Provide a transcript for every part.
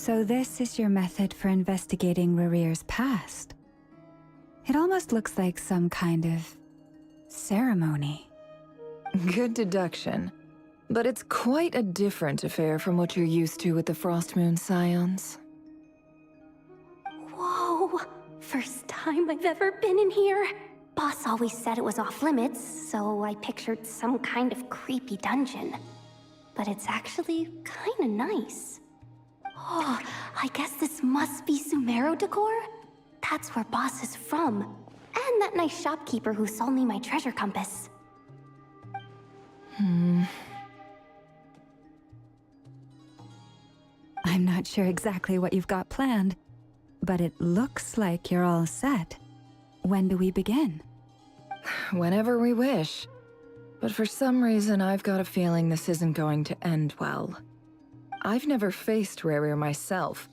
So this is your method for investigating Rarir's past. It almost looks like some kind of ceremony. Good deduction. But it's quite a different affair from what you're used to with the Frost Moon Scions. Whoa! First time I've ever been in here. Boss always said it was off limits, so I pictured some kind of creepy dungeon. But it's actually kinda nice. Oh, I guess this must be Sumero decor? That's where Boss is from. And that nice shopkeeper who sold me my treasure compass. I'm not sure exactly what you've got planned, but it looks like you're all set. When do we begin? Whenever we wish. But for some reason, I've got a feeling this isn't going to end well. I've never faced Rarir myself,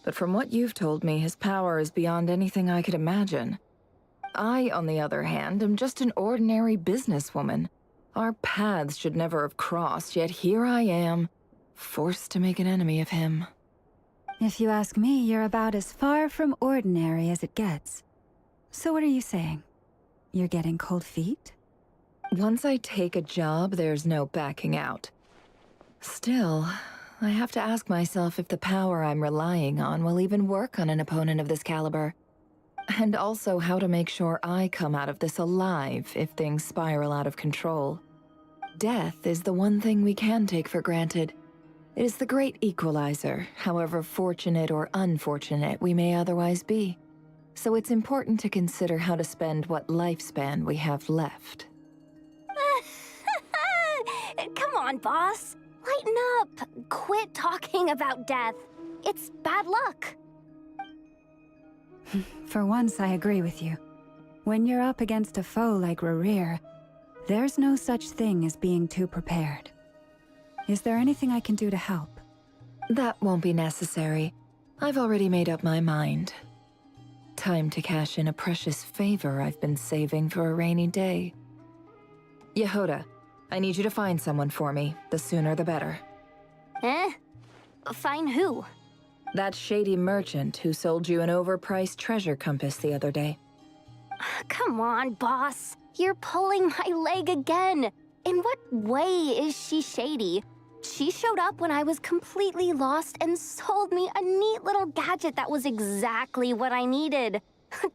but from what you've told me, his power is beyond anything I could imagine. I, on the other hand, am just an ordinary businesswoman. Our paths should never have crossed, yet here I am, forced to make an enemy of him. If you ask me, you're about as far from ordinary as it gets. So what are you saying? You're getting cold feet? Once I take a job, there's no backing out. Still, I have to ask myself if the power I'm relying on will even work on an opponent of this caliber. And also how to make sure I come out of this alive if things spiral out of control. Death is the one thing we can take for granted. It is the great equalizer, however fortunate or unfortunate we may otherwise be. So it's important to consider how to spend what lifespan we have left. Come on, boss. Lighten up. Quit talking about death. It's bad luck. For once, I agree with you. When you're up against a foe like Rarir, there's no such thing as being too prepared. Is there anything I can do to help? That won't be necessary. I've already made up my mind. Time to cash in a precious favor I've been saving for a rainy day. Yehoda, I need you to find someone for me. The sooner the better. Eh? Find who? That shady merchant who sold you an overpriced treasure compass the other day. Come on, boss. You're pulling my leg again. In what way is she shady? She showed up when I was completely lost and sold me a neat little gadget that was exactly what I needed.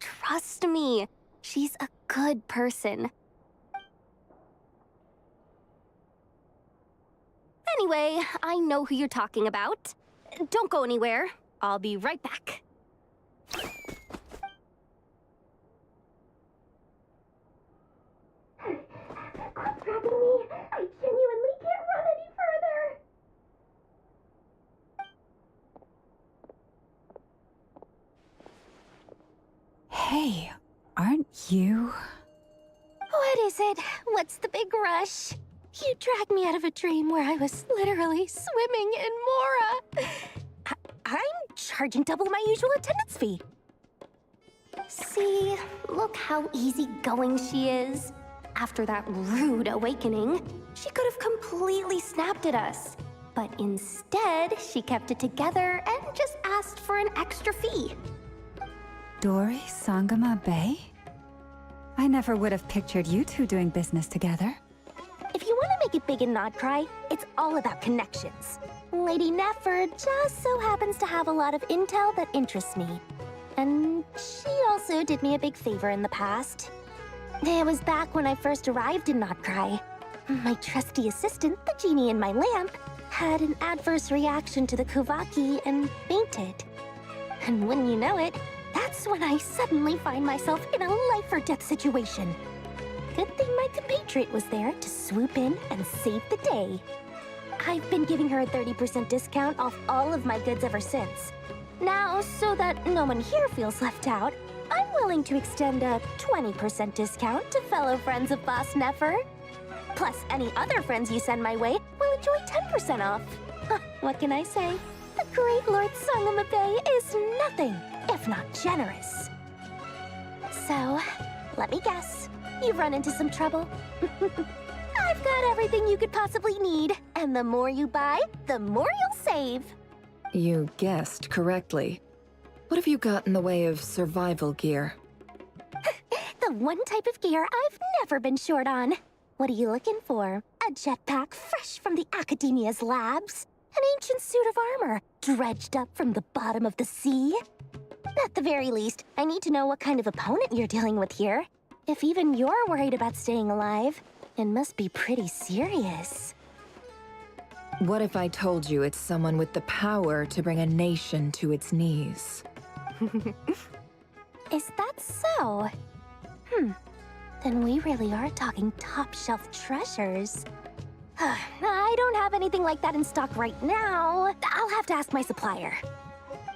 Trust me, she's a good person. Anyway, I know who you're talking about. Don't go anywhere. I'll be right back. Quit dragging me. I genuinely can't run any further. Hey, aren't you? What is it? What's the big rush? You dragged me out of a dream where I was literally swimming in Mora. I'm charging double my usual attendance fee. See, look how easygoing she is. After that rude awakening, she could have completely snapped at us. But instead, she kept it together and just asked for an extra fee. Dori Sangama Bay? I never would have pictured you two doing business together. If you want to make it big in NOD-KRAI, it's all about connections. Lady Nefer just so happens to have a lot of intel that interests me. And she also did me a big favor in the past. It was back when I first arrived in NOD-KRAI. My trusty assistant, the genie in my lamp, had an adverse reaction to the Kuvaki and fainted. And wouldn't you know it, that's when I suddenly find myself in a life-or-death situation. Good thing my compatriot was there to swoop in and save the day. I've been giving her a 30% discount off all of my goods ever since. Now, so that no one here feels left out, I'm willing to extend a 20% discount to fellow friends of Boss Nefer. Plus, any other friends you send my way will enjoy 10% off. What can I say? The great Lord Sangama is nothing if not generous. So, let me guess. You've run into some trouble? I've got everything you could possibly need, and the more you buy, the more you'll save. You guessed correctly. What have you got in the way of survival gear? The one type of gear I've never been short on. What are you looking for? A jetpack fresh from the Academia's labs? An ancient suit of armor dredged up from the bottom of the sea? At the very least, I need to know what kind of opponent you're dealing with here. If even you're worried about staying alive, it must be pretty serious. What if I told you it's someone with the power to bring a nation to its knees? Is that so? Then we really are talking top-shelf treasures. I don't have anything like that in stock right now. I'll have to ask my supplier.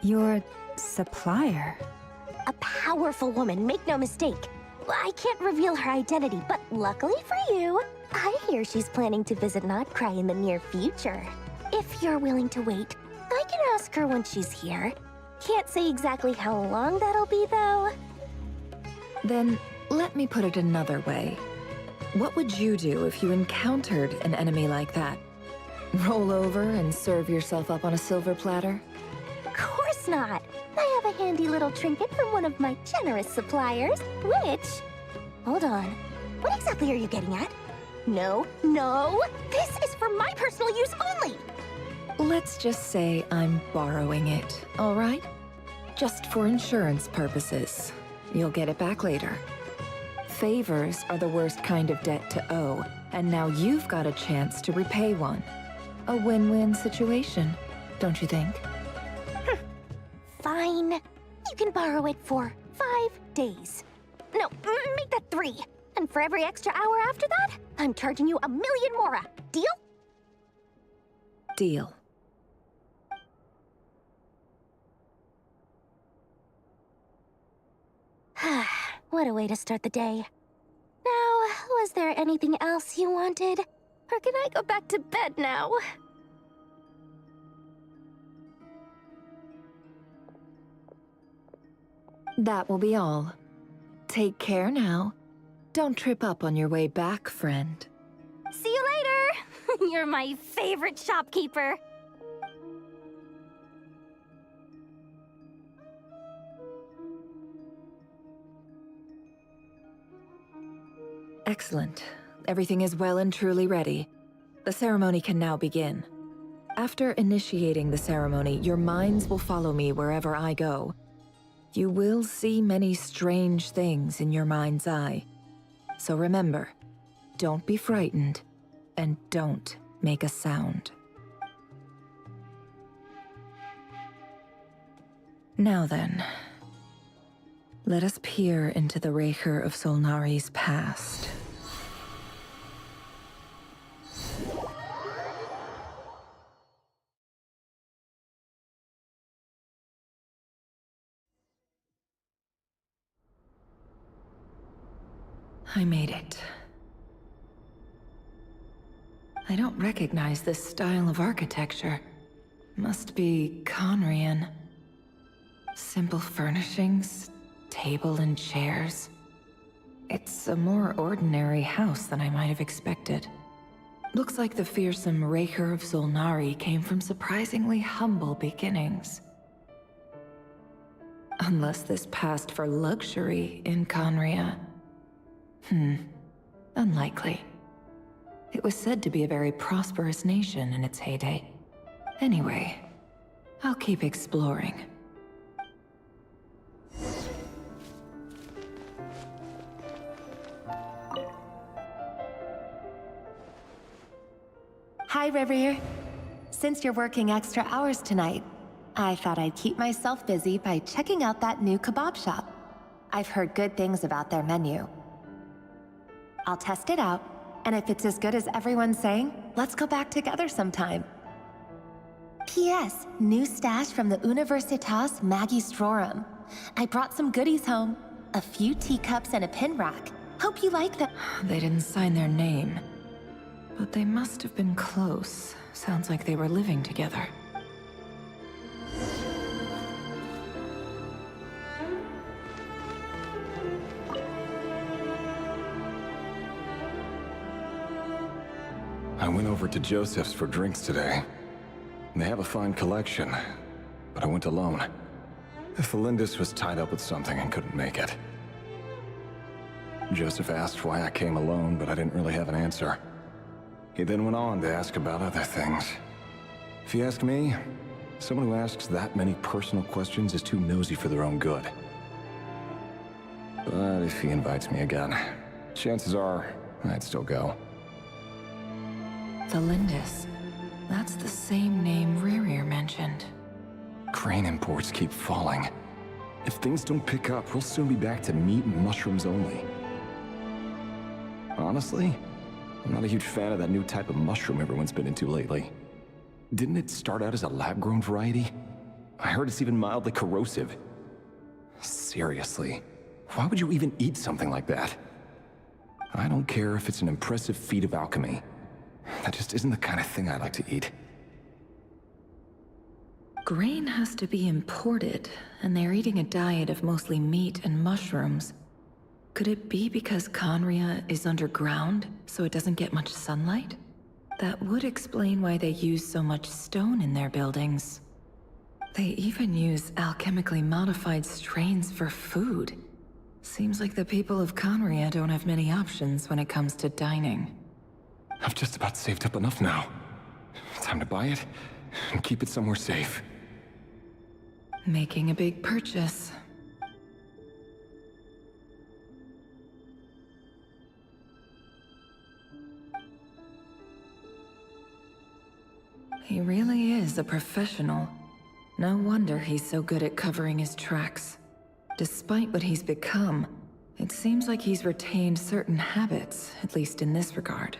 Your supplier? A powerful woman, make no mistake. I can't reveal her identity, but luckily for you, I hear she's planning to visit NOD-KRAI in the near future. If you're willing to wait, I can ask her when she's here. Can't say exactly how long that'll be, though. Then, let me put it another way. What would you do if you encountered an enemy like that? Roll over and serve yourself up on a silver platter? Of course not. I have a handy little trinket from one of my generous suppliers, which... Hold on. What exactly are you getting at? No, no! This is for my personal use only! Let's just say I'm borrowing it, all right? Just for insurance purposes. You'll get it back later. Favors are the worst kind of debt to owe, and now you've got a chance to repay one. A win-win situation, don't you think? Fine. You can borrow it for 5 days. No, make that 3. And for every extra hour after that, I'm charging you 1 million mora. Deal? Deal. What a way to start the day. Now, was there anything else you wanted? Or can I go back to bed now? That will be all. Take care now. Don't trip up on your way back, friend. See you later! You're my favorite shopkeeper. Excellent. Everything is well and truly ready. The ceremony can now begin. After initiating the ceremony, your minds will follow me wherever I go. You will see many strange things in your mind's eye. So remember, don't be frightened, and don't make a sound. Now then, let us peer into the Raker of Solnari's past. I made it. I don't recognize this style of architecture. Must be Conrian. Simple furnishings, table and chairs. It's a more ordinary house than I might have expected. Looks like the fearsome Raker of Solnari came from surprisingly humble beginnings. Unless this passed for luxury in Conria. Unlikely. It was said to be a very prosperous nation in its heyday. Anyway, I'll keep exploring. Hi, River. Since you're working extra hours tonight, I thought I'd keep myself busy by checking out that new kebab shop. I've heard good things about their menu. I'll test it out, and if it's as good as everyone's saying, let's go back together sometime. P.S. New stash from the Universitas Magistrorum. I brought some goodies home. A few teacups and a pin rack. Hope you like them. They didn't sign their name. But they must have been close. Sounds like they were living together. I went over to Joseph's for drinks today. They have a fine collection. but I went alone. Felindus was tied up with something and couldn't make it. Joseph asked why I came alone, but I didn't really have an answer. He then went on to ask about other things. If you ask me, someone who asks that many personal questions is too nosy for their own good. But if he invites me again, chances are I'd still go. Felindus. That's the same name Rerir mentioned. Crane imports keep falling. If things don't pick up, we'll soon be back to meat and mushrooms only. Honestly, I'm not a huge fan of that new type of mushroom everyone's been into lately. Didn't it start out as a lab-grown variety? I heard it's even mildly corrosive. Seriously, why would you even eat something like that? I don't care if it's an impressive feat of alchemy. That just isn't the kind of thing I like to eat. Grain has to be imported, and they're eating a diet of mostly meat and mushrooms. Could it be because Qwest is underground, so it doesn't get much sunlight? That would explain why they use so much stone in their buildings. They even use alchemically modified strains for food. Seems like the people of Qwest don't have many options when it comes to dining. I've just about saved up enough now. Time to buy it and keep it somewhere safe. Making a big purchase. He really is a professional. No wonder he's so good at covering his tracks. Despite what he's become, it seems like he's retained certain habits, at least in this regard.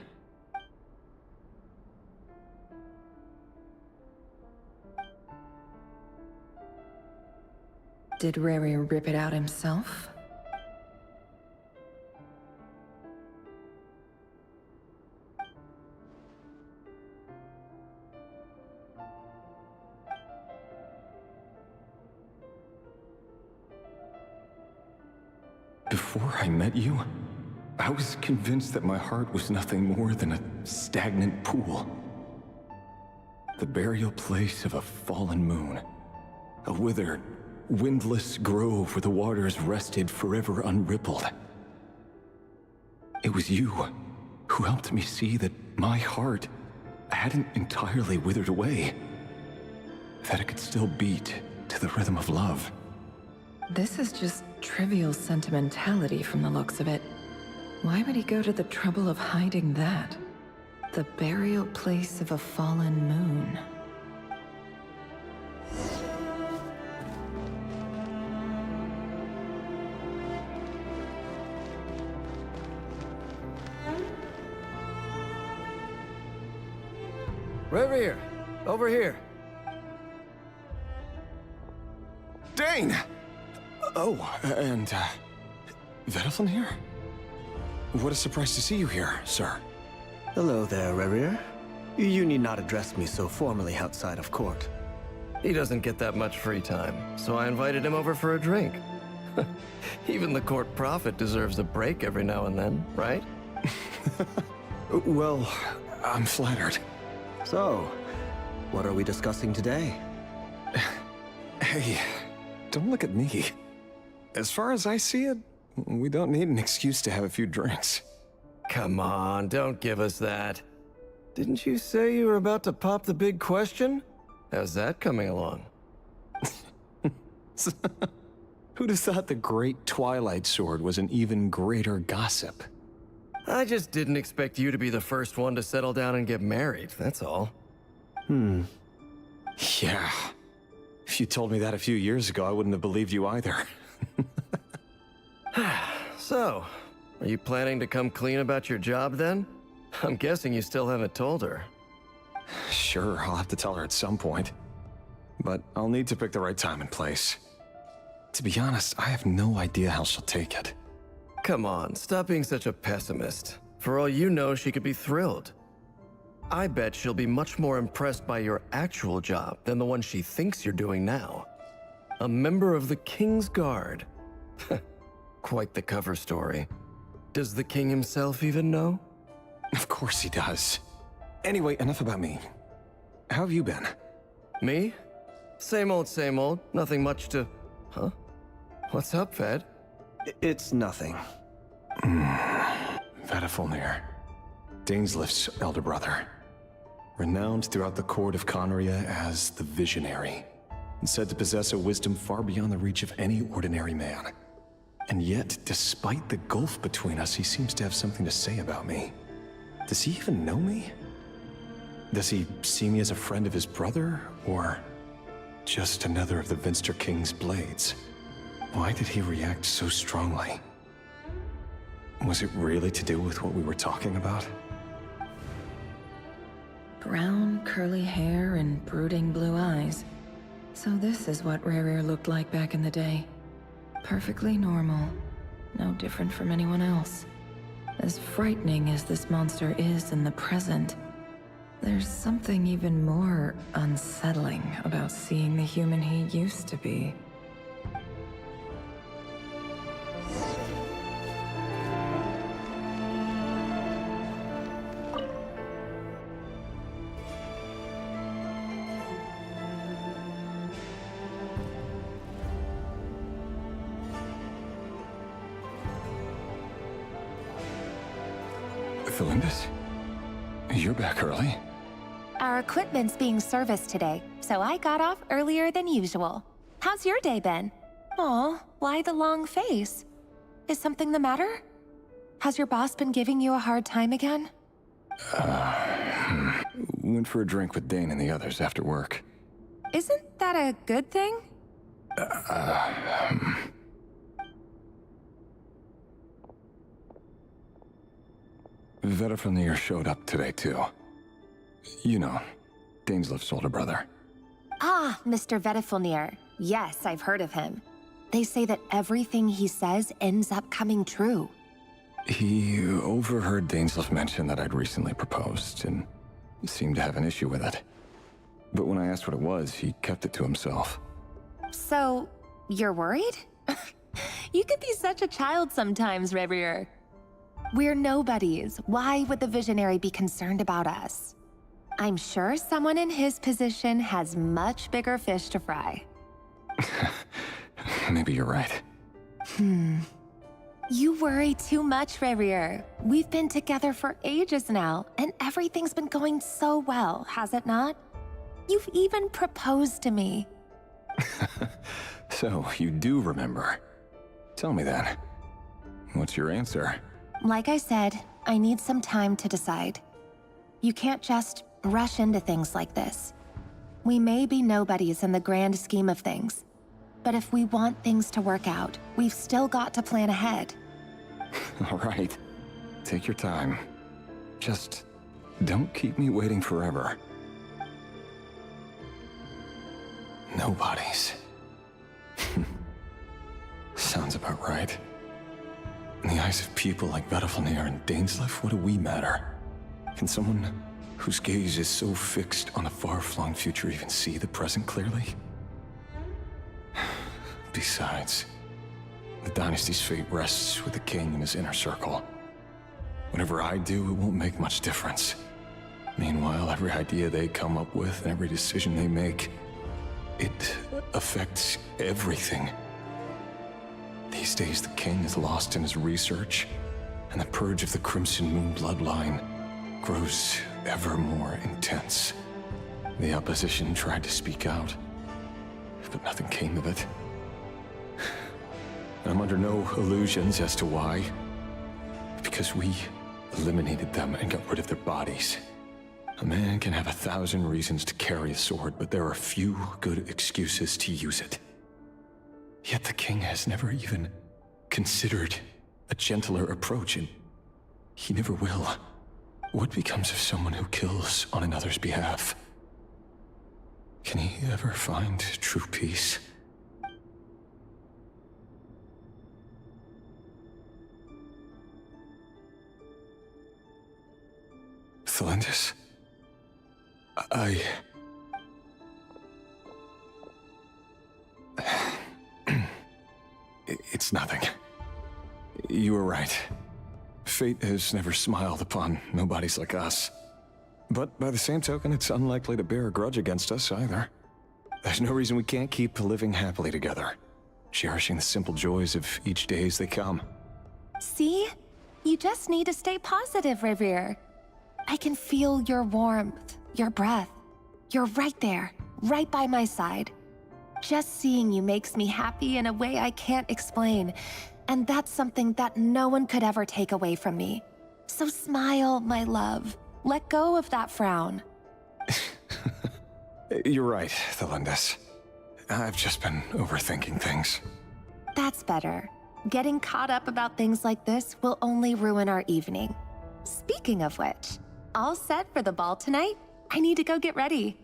Did Rerir rip it out himself? Before I met you, I was convinced that my heart was nothing more than a stagnant pool. The burial place of a fallen moon. A withered, windless grove where the waters rested forever unrippled. It was you who helped me see that my heart hadn't entirely withered away. That it could still beat to the rhythm of love. This is just trivial sentimentality from the looks of it. Why would he go to the trouble of hiding that? The burial place of a fallen moon. Rerir, over here. Dane! Oh, and, Vedalfin here? What a surprise to see you here, sir. Hello there, Rerir. You need not address me so formally outside of court. He doesn't get that much free time, so I invited him over for a drink. Even the court prophet deserves a break every now and then, right? Well, I'm flattered. So, what are we discussing today? Hey, don't look at me. As far as I see it, we don't need an excuse to have a few drinks. Come on, don't give us that. Didn't you say you were about to pop the big question? How's that coming along? Who'd have thought the great Twilight Sword was an even greater gossip? I just didn't expect you to be the first one to settle down and get married, that's all. Yeah. If you told me that a few years ago, I wouldn't have believed you either. So, are you planning to come clean about your job then? I'm guessing you still haven't told her. Sure, I'll have to tell her at some point. But I'll need to pick the right time and place. To be honest, I have no idea how she'll take it. Come on, stop being such a pessimist. For all you know, she could be thrilled. I bet she'll be much more impressed by your actual job than the one she thinks you're doing now. A member of the King's Guard. Quite the cover story. Does the king himself even know? Of course he does. Anyway, enough about me. How have you been? Me? Same old, nothing much to... Huh? What's up, Ved? It's nothing. Vedifulnir, Dainsleif's elder brother. Renowned throughout the court of Conria as the Visionary, and said to possess a wisdom far beyond the reach of any ordinary man. And yet, despite the gulf between us, he seems to have something to say about me. Does he even know me? Does he see me as a friend of his brother, or just another of the Vinster King's blades? Why did he react so strongly? Was it really to do with what we were talking about? Brown, curly hair and brooding blue eyes. So this is what Rerir looked like back in the day. Perfectly normal. No different from anyone else. As frightening as this monster is in the present, there's something even more unsettling about seeing the human he used to be. Felindis? You're back early? Our equipment's being serviced today, so I got off earlier than usual. How's your day been? Aw, why the long face? Is something the matter? Has your boss been giving you a hard time again? Went for a drink with Dane and the others after work. Isn't that a good thing? Vedifulnir showed up today, too. You know, Dainsleif's older brother. Ah, Mr. Vedifulnir. Yes, I've heard of him. They say that everything he says ends up coming true. He overheard Dainsleif mention that I'd recently proposed, and seemed to have an issue with it. But when I asked what it was, he kept it to himself. So, you're worried? You could be such a child sometimes, Rerir. We're nobodies. Why would the Visionary be concerned about us? I'm sure someone in his position has much bigger fish to fry. Maybe you're right. You worry too much, Rerir. We've been together for ages now, and everything's been going so well, has it not? You've even proposed to me. So, you do remember. Tell me then. What's your answer? Like I said, I need some time to decide. You can't just rush into things like this. We may be nobodies in the grand scheme of things, but if we want things to work out, we've still got to plan ahead. All right. Take your time. Just don't keep me waiting forever. Nobodies. Sounds about right. In the eyes of people like Vedifulnir and Dainsleif, what do we matter? Can someone whose gaze is so fixed on a far-flung future even see the present clearly? Besides, the dynasty's fate rests with the king and his inner circle. Whatever I do, it won't make much difference. Meanwhile, every idea they come up with and every decision they make, it affects everything. These days, the king is lost in his research, and the purge of the Crimson Moon bloodline grows ever more intense. The opposition tried to speak out, but nothing came of it. I'm under no illusions as to why. Because we eliminated them and got rid of their bodies. A man can have 1,000 reasons to carry a sword, but there are few good excuses to use it. Yet the king has never even considered a gentler approach, and he never will. What becomes of someone who kills on another's behalf? Can he ever find true peace? Felindis? It's nothing. You were right. Fate has never smiled upon nobodies like us. But by the same token, it's unlikely to bear a grudge against us either. There's no reason we can't keep living happily together, cherishing the simple joys of each day as they come. See? You just need to stay positive, Revere. I can feel your warmth, your breath. You're right there, right by my side. Just seeing you makes me happy in a way I can't explain, and that's something that no one could ever take away from me. So smile, my love. Let go of that frown. You're right, Thelindis. I've just been overthinking things. That's better. Getting caught up about things like this will only ruin our evening. Speaking of which, all set for the ball tonight? I need to go get ready.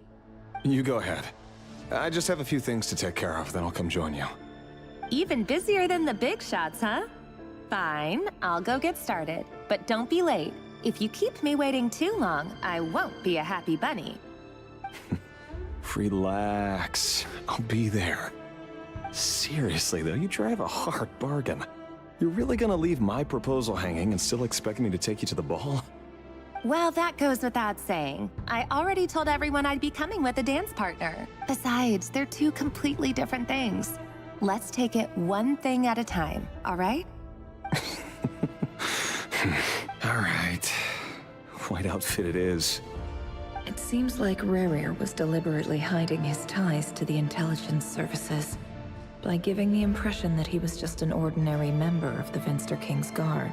You go ahead. I just have a few things to take care of, then I'll come join you. Even busier than the big shots, huh? Fine, I'll go get started. But don't be late. If you keep me waiting too long, I won't be a happy bunny. Relax. I'll be there. Seriously, though, you drive a hard bargain. You're really gonna leave my proposal hanging and still expect me to take you to the ball? Well, that goes without saying. I already told everyone I'd be coming with a dance partner. Besides, they're two completely different things. Let's take it one thing at a time, all right? All right. White outfit it is. It seems like Rerir was deliberately hiding his ties to the intelligence services by giving the impression that he was just an ordinary member of the Vinster King's Guard.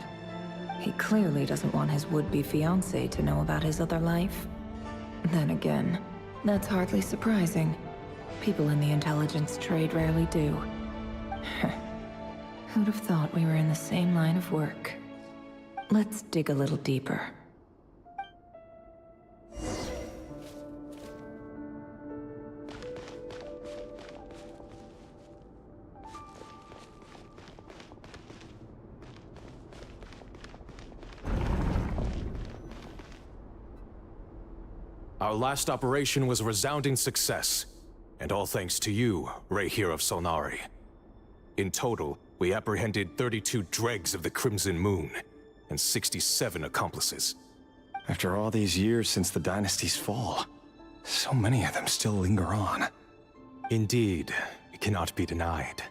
He clearly doesn't want his would-be fiancée to know about his other life. Then again, that's hardly surprising. People in the intelligence trade rarely do. Who'd have thought we were in the same line of work? Let's dig a little deeper. Our last operation was a resounding success, and all thanks to you, Ray here of Solnari. In total, we apprehended 32 dregs of the Crimson Moon, and 67 accomplices. After all these years since the dynasty's fall, so many of them still linger on. Indeed, it cannot be denied.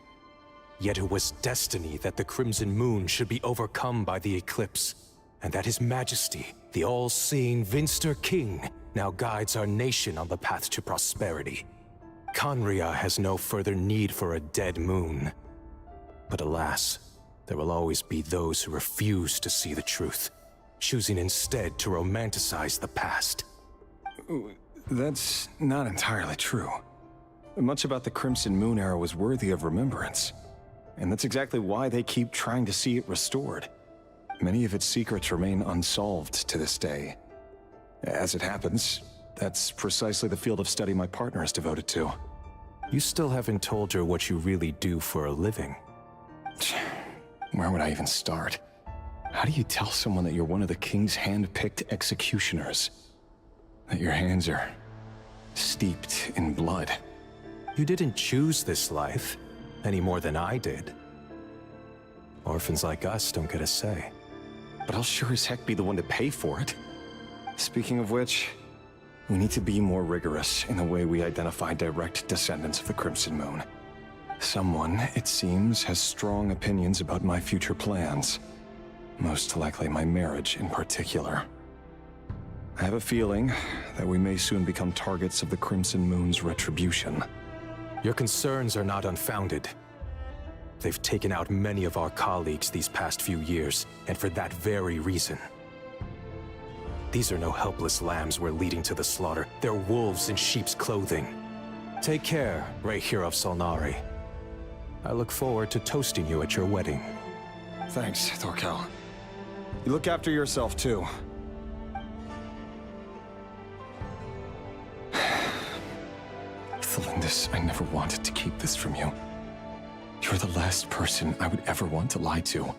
Yet it was destiny that the Crimson Moon should be overcome by the eclipse, and that His Majesty, the all-seeing Vinster King, now guides our nation on the path to prosperity. Qwest has no further need for a dead moon. But alas, there will always be those who refuse to see the truth, choosing instead to romanticize the past. That's not entirely true. Much about the Crimson Moon era was worthy of remembrance, and that's exactly why they keep trying to see it restored. Many of its secrets remain unsolved to this day. As it happens, that's precisely the field of study my partner is devoted to. You still haven't told her what you really do for a living. Where would I even start? How do you tell someone that you're one of the King's hand-picked executioners? That your hands are steeped in blood? You didn't choose this life, any more than I did. Orphans like us don't get a say. But I'll sure as heck be the one to pay for it. Speaking of which, we need to be more rigorous in the way we identify direct descendants of the Crimson Moon. Someone, it seems, has strong opinions about my future plans. Most likely my marriage in particular. I have a feeling that we may soon become targets of the Crimson Moon's retribution. Your concerns are not unfounded. They've taken out many of our colleagues these past few years, and for that very reason. These are no helpless lambs we're leading to the slaughter. They're wolves in sheep's clothing. Take care, Ray here of Solnari. I look forward to toasting you at your wedding. Thanks, Thorkel. You look after yourself, too. Thelindis, I never wanted to keep this from you. You're the last person I would ever want to lie to.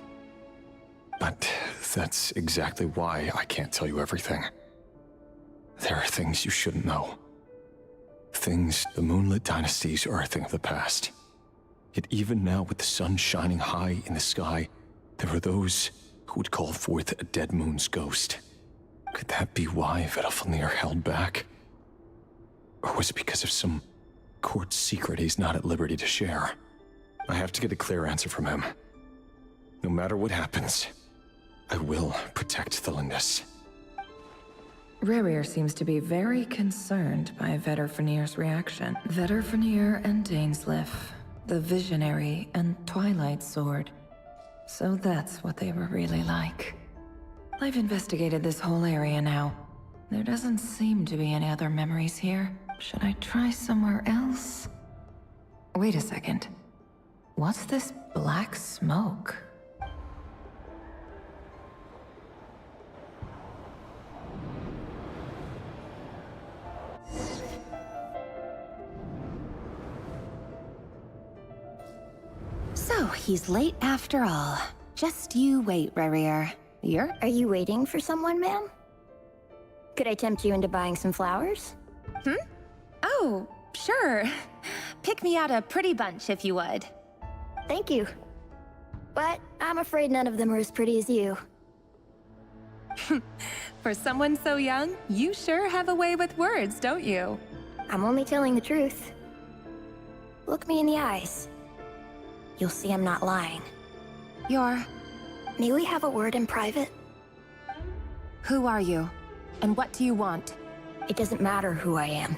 But that's exactly why I can't tell you everything. There are things you shouldn't know. Things the Moonlit Dynasties are a thing of the past. Yet even now, with the sun shining high in the sky, there are those who would call forth a dead moon's ghost. Could that be why Vedalfnir held back? Or was it because of some court secret he's not at liberty to share. I have to get a clear answer from him. No matter what happens, I will protect the Lindis. Rerir seems to be very concerned by Vedderfanir's reaction. Vedderfanir and Dainsleif, the Visionary and Twilight Sword. So that's what they were really like. I've investigated this whole area now. There doesn't seem to be any other memories here. Should I try somewhere else? Wait a second. What's this black smoke? So, he's late after all. Just you wait, Rerir. Are you waiting for someone, ma'am? Could I tempt you into buying some flowers? Oh, sure. Pick me out a pretty bunch if you would. Thank you. But I'm afraid none of them are as pretty as you. For someone so young, you sure have a way with words, don't you? I'm only telling the truth. Look me in the eyes. You'll see I'm not lying. May we have a word in private? Who are you? And what do you want? It doesn't matter who I am.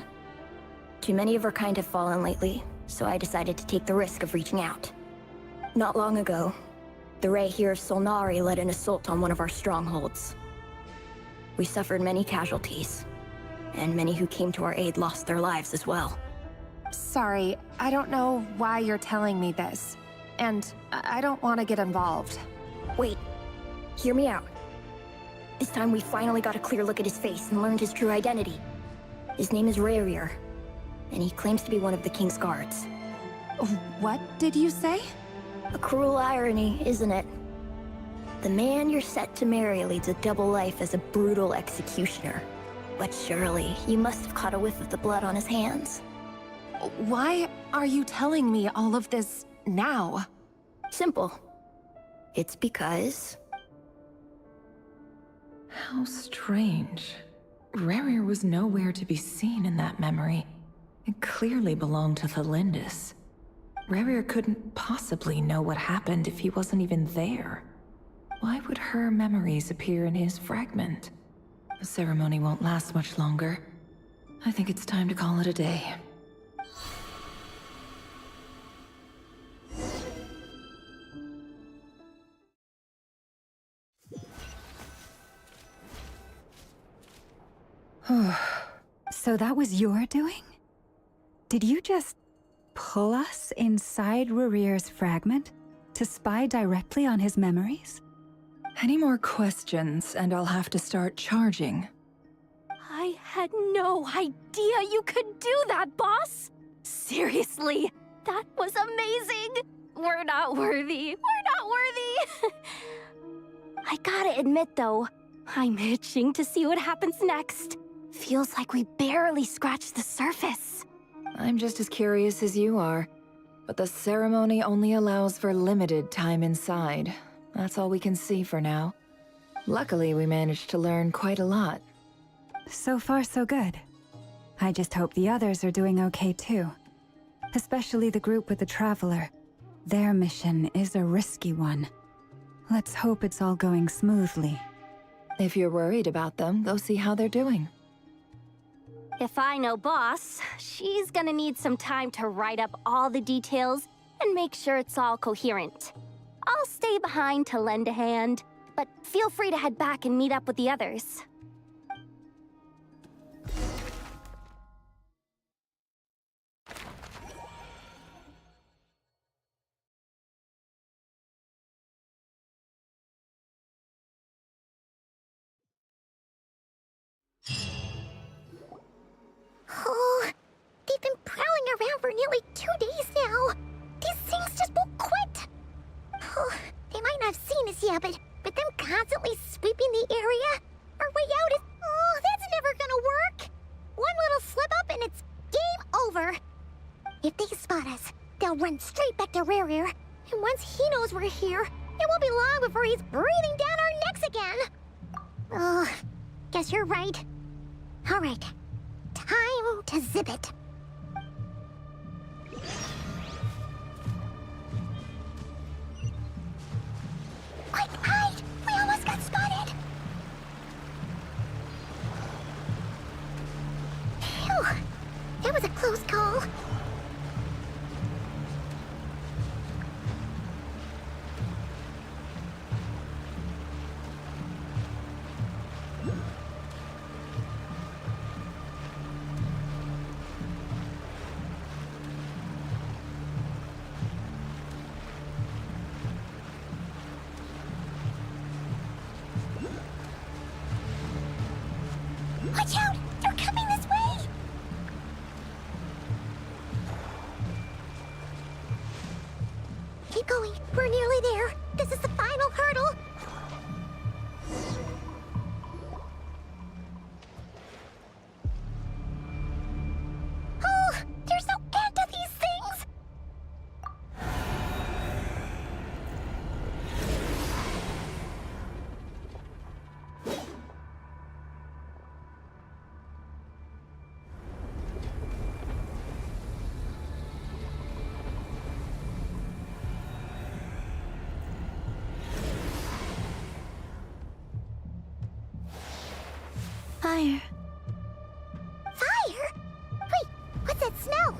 Too many of our kind have fallen lately, so I decided to take the risk of reaching out. Not long ago, the Ray here of Solnari led an assault on one of our strongholds. We suffered many casualties, and many who came to our aid lost their lives as well. Sorry, I don't know why you're telling me this. And I don't want to get involved. Wait, hear me out. This time we finally got a clear look at his face and learned his true identity. His name is Rerir, and he claims to be one of the King's guards. What did you say? A cruel irony, isn't it? The man you're set to marry leads a double life as a brutal executioner. But surely, you must have caught a whiff of the blood on his hands. Why are you telling me all of this now? Simple. It's because... How strange. Rerir was nowhere to be seen in that memory. It clearly belonged to the Lindis. Rerir couldn't possibly know what happened if he wasn't even there. Why would her memories appear in his fragment? The ceremony won't last much longer. I think it's time to call it a day. So that was your doing? Did you just pull us inside Rerir's fragment to spy directly on his memories? Any more questions, and I'll have to start charging. I had no idea you could do that, boss! Seriously, that was amazing! We're not worthy. We're not worthy! I gotta admit, though, I'm itching to see what happens next. Feels like we barely scratched the surface. I'm just as curious as you are, but the ceremony only allows for limited time inside. That's all we can see for now. Luckily, we managed to learn quite a lot. So far, so good. I just hope the others are doing okay too. Especially the group with the Traveler. Their mission is a risky one. Let's hope it's all going smoothly. If you're worried about them, go see how they're doing. If I know boss, she's gonna need some time to write up all the details and make sure it's all coherent. I'll stay behind to lend a hand, but feel free to head back and meet up with the others. Oh, they've been prowling around for nearly 2 days now. These things just won't quit. Oh, they might not have seen us yet, but them constantly sweeping the area, our way out is... Oh, that's never gonna work. One little slip up and it's game over. If they spot us, they'll run straight back to Rerir. And once he knows we're here, it won't be long before he's breathing down our necks again. Oh, guess you're right. All right. Time to zip it. close call. Watch out! They're coming this way! Keep going. We're nearly there. This is the final hurdle. Oh, there's no end to these things! Fire. Fire? Wait, what's that smell?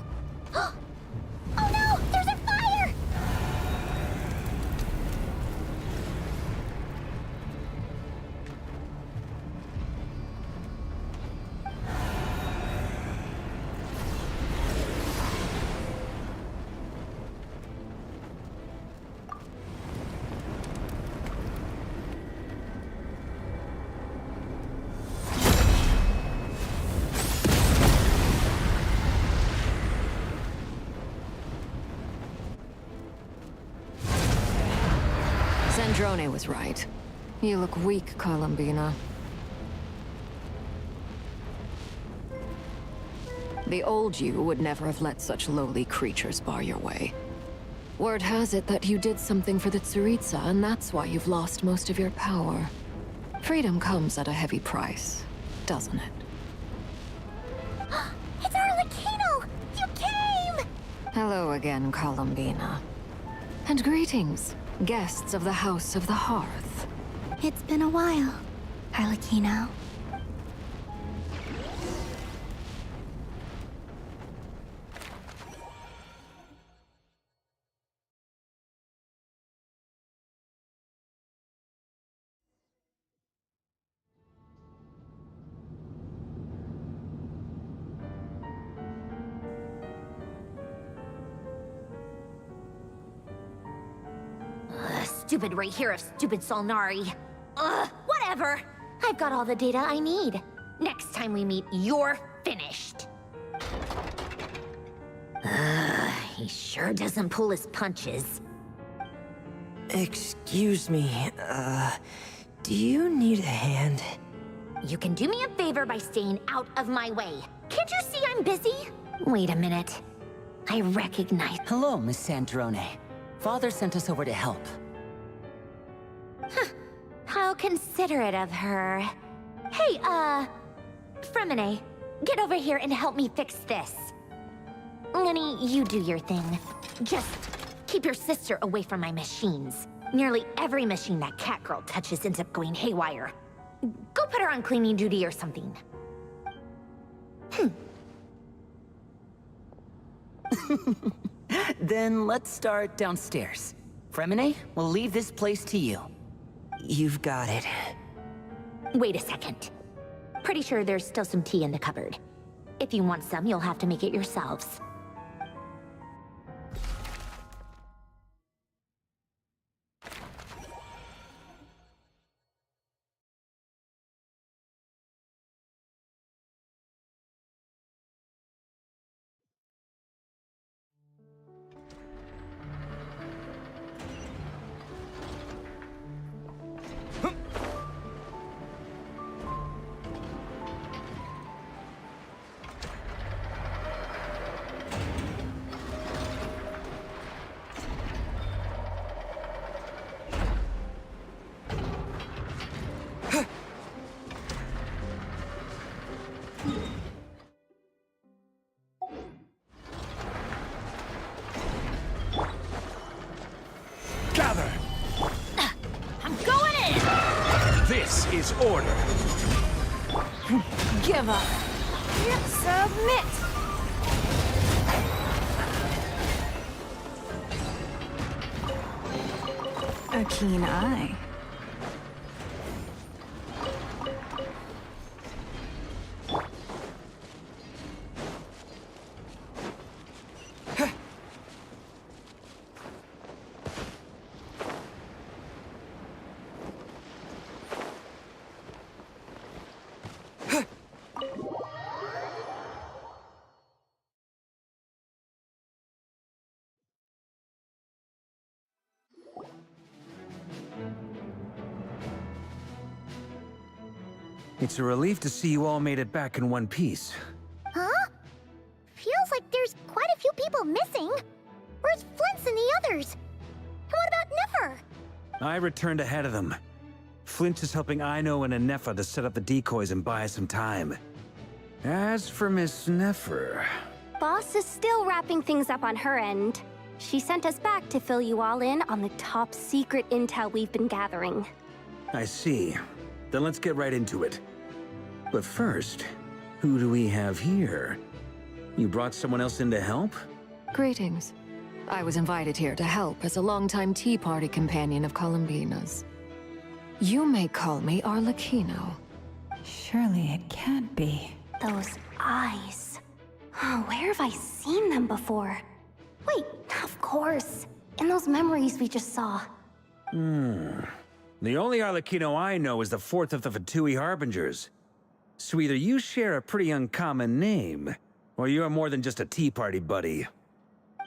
Oh no! There's a fire! Sandrone was right. You look weak, Columbina. The old you would never have let such lowly creatures bar your way. Word has it that you did something for the Tsaritsa, and that's why you've lost most of your power. Freedom comes at a heavy price, doesn't it? It's Arlecchino! You came! Hello again, Columbina. And greetings, guests of the House of the Hearth. It's been a while, Arlecchino. Stupid right here of stupid Solnari. Ugh, whatever. I've got all the data I need. Next time we meet, you're finished. He sure doesn't pull his punches. Excuse me, do you need a hand? You can do me a favor by staying out of my way. Can't you see I'm busy? Wait a minute. I recognize... Hello, Miss Sandrone. Father sent us over to help. Huh. How considerate of her. Hey, Pernah, get over here and help me fix this. Lenny, you do your thing. Just keep your sister away from my machines. Nearly every machine that cat girl touches ends up going haywire. Go put her on cleaning duty or something. Then let's start downstairs. Pernah, we'll leave this place to you. You've got it. Wait a second. Pretty sure there's still some tea in the cupboard. If you want some, you'll have to make it yourselves. Gather! I'm going in! This is order. Give up. Submit! A keen eye. It's a relief to see you all made it back in one piece. Huh? Feels like there's quite a few people missing. Where's Flint's and the others? And what about Nefer? I returned ahead of them. Flint is helping Ino and Nefer to set up the decoys and buy us some time. As for Miss Nefer... Boss is still wrapping things up on her end. She sent us back to fill you all in on the top secret intel we've been gathering. I see. Then let's get right into it. But first, who do we have here? You brought someone else in to help? Greetings. I was invited here to help as a longtime Tea Party companion of Columbina's. You may call me Arlecchino. Surely it can't be. Those eyes. Oh, where have I seen them before? Wait, of course. In those memories we just saw. The only Arlecchino I know is the fourth of the Fatui Harbingers. So either you share a pretty uncommon name, or you're more than just a Tea Party buddy.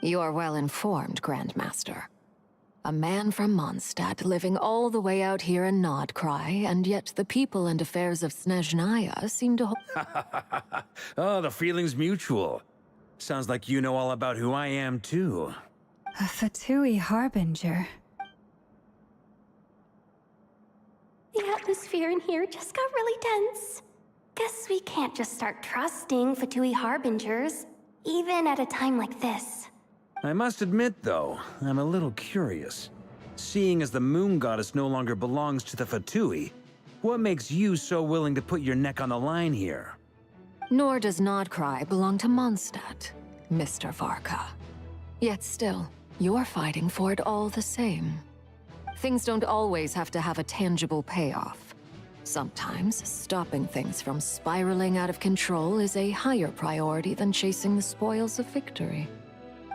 You are well informed, Grandmaster. A man from Mondstadt living all the way out here in NOD-KRAI, and yet the people and affairs of Snezhnaya seem to Oh, the feeling's mutual. Sounds like you know all about who I am, too. A Fatui Harbinger. The atmosphere in here just got really tense. Guess we can't just start trusting Fatui Harbingers, even at a time like this. I must admit, though, I'm a little curious. Seeing as the Moon Goddess no longer belongs to the Fatui, what makes you so willing to put your neck on the line here? Nor does NOD-KRAI belong to Mondstadt, Mr. Varka. Yet still, you're fighting for it all the same. Things don't always have to have a tangible payoff. Sometimes, stopping things from spiraling out of control is a higher priority than chasing the spoils of victory.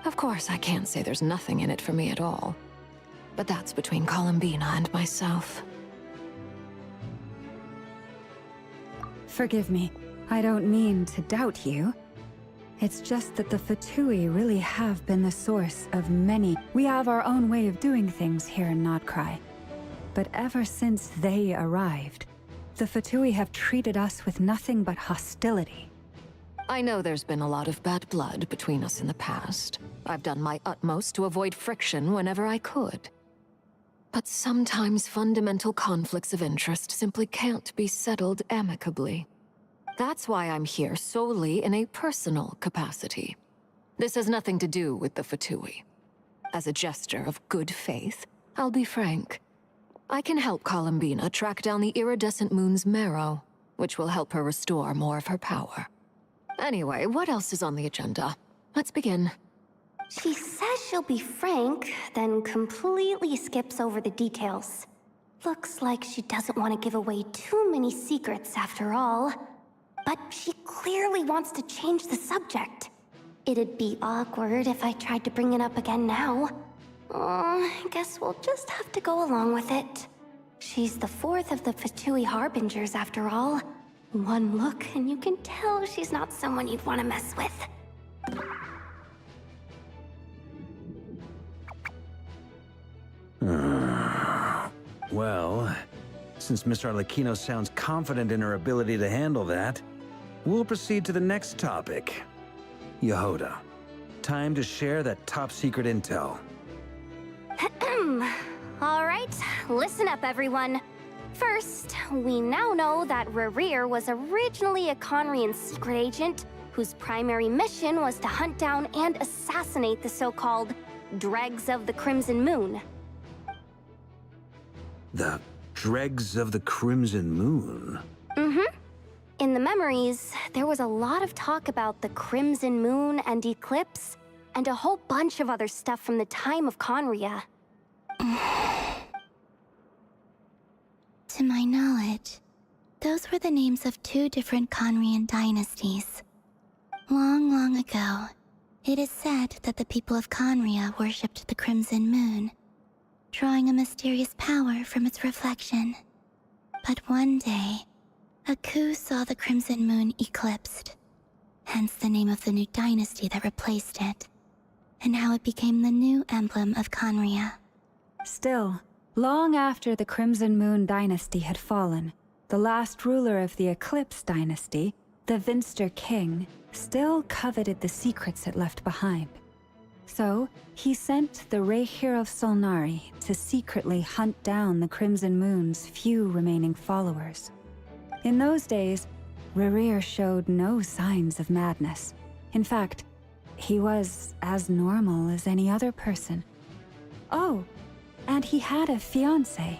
Of course, I can't say there's nothing in it for me at all. But that's between Columbina and myself. Forgive me. I don't mean to doubt you. It's just that the Fatui really have been the source of many. We have our own way of doing things here in NOD-KRAI. But ever since they arrived, the Fatui have treated us with nothing but hostility. I know there's been a lot of bad blood between us in the past. I've done my utmost to avoid friction whenever I could. But sometimes fundamental conflicts of interest simply can't be settled amicably. That's why I'm here solely in a personal capacity. This has nothing to do with the Fatui. As a gesture of good faith, I'll be frank. I can help Columbina track down the iridescent moon's marrow, which will help her restore more of her power. Anyway, what else is on the agenda? Let's begin. She says she'll be frank, then completely skips over the details. Looks like she doesn't want to give away too many secrets after all. But she clearly wants to change the subject. It'd be awkward if I tried to bring it up again now. I guess we'll just have to go along with it. She's the fourth of the Fatui Harbingers after all. One look and you can tell she's not someone you'd want to mess with. Well, since Miss Arlecchino sounds confident in her ability to handle that, we'll proceed to the next topic. Yehoda, time to share that top-secret intel. Alright, listen up everyone. First, we now know that Rerir was originally a Conrian secret agent whose primary mission was to hunt down and assassinate the so-called Dregs of the Crimson Moon. The Dregs of the Crimson Moon? In the memories, there was a lot of talk about the Crimson Moon and Eclipse, and a whole bunch of other stuff from the time of Conria. To my knowledge, those were the names of two different Conrian dynasties. Long, long ago, it is said that the people of Conria worshipped the Crimson Moon, drawing a mysterious power from its reflection. But one day, a coup saw the Crimson Moon eclipsed, hence the name of the new dynasty that replaced it, and how it became the new emblem of Conria. Still, long after the Crimson Moon dynasty had fallen, the last ruler of the Eclipse dynasty, the Vinster King, still coveted the secrets it left behind. So, he sent the Rehir of Solnari to secretly hunt down the Crimson Moon's few remaining followers. In those days, Rerir showed no signs of madness. In fact, he was as normal as any other person. Oh, and he had a fiancé,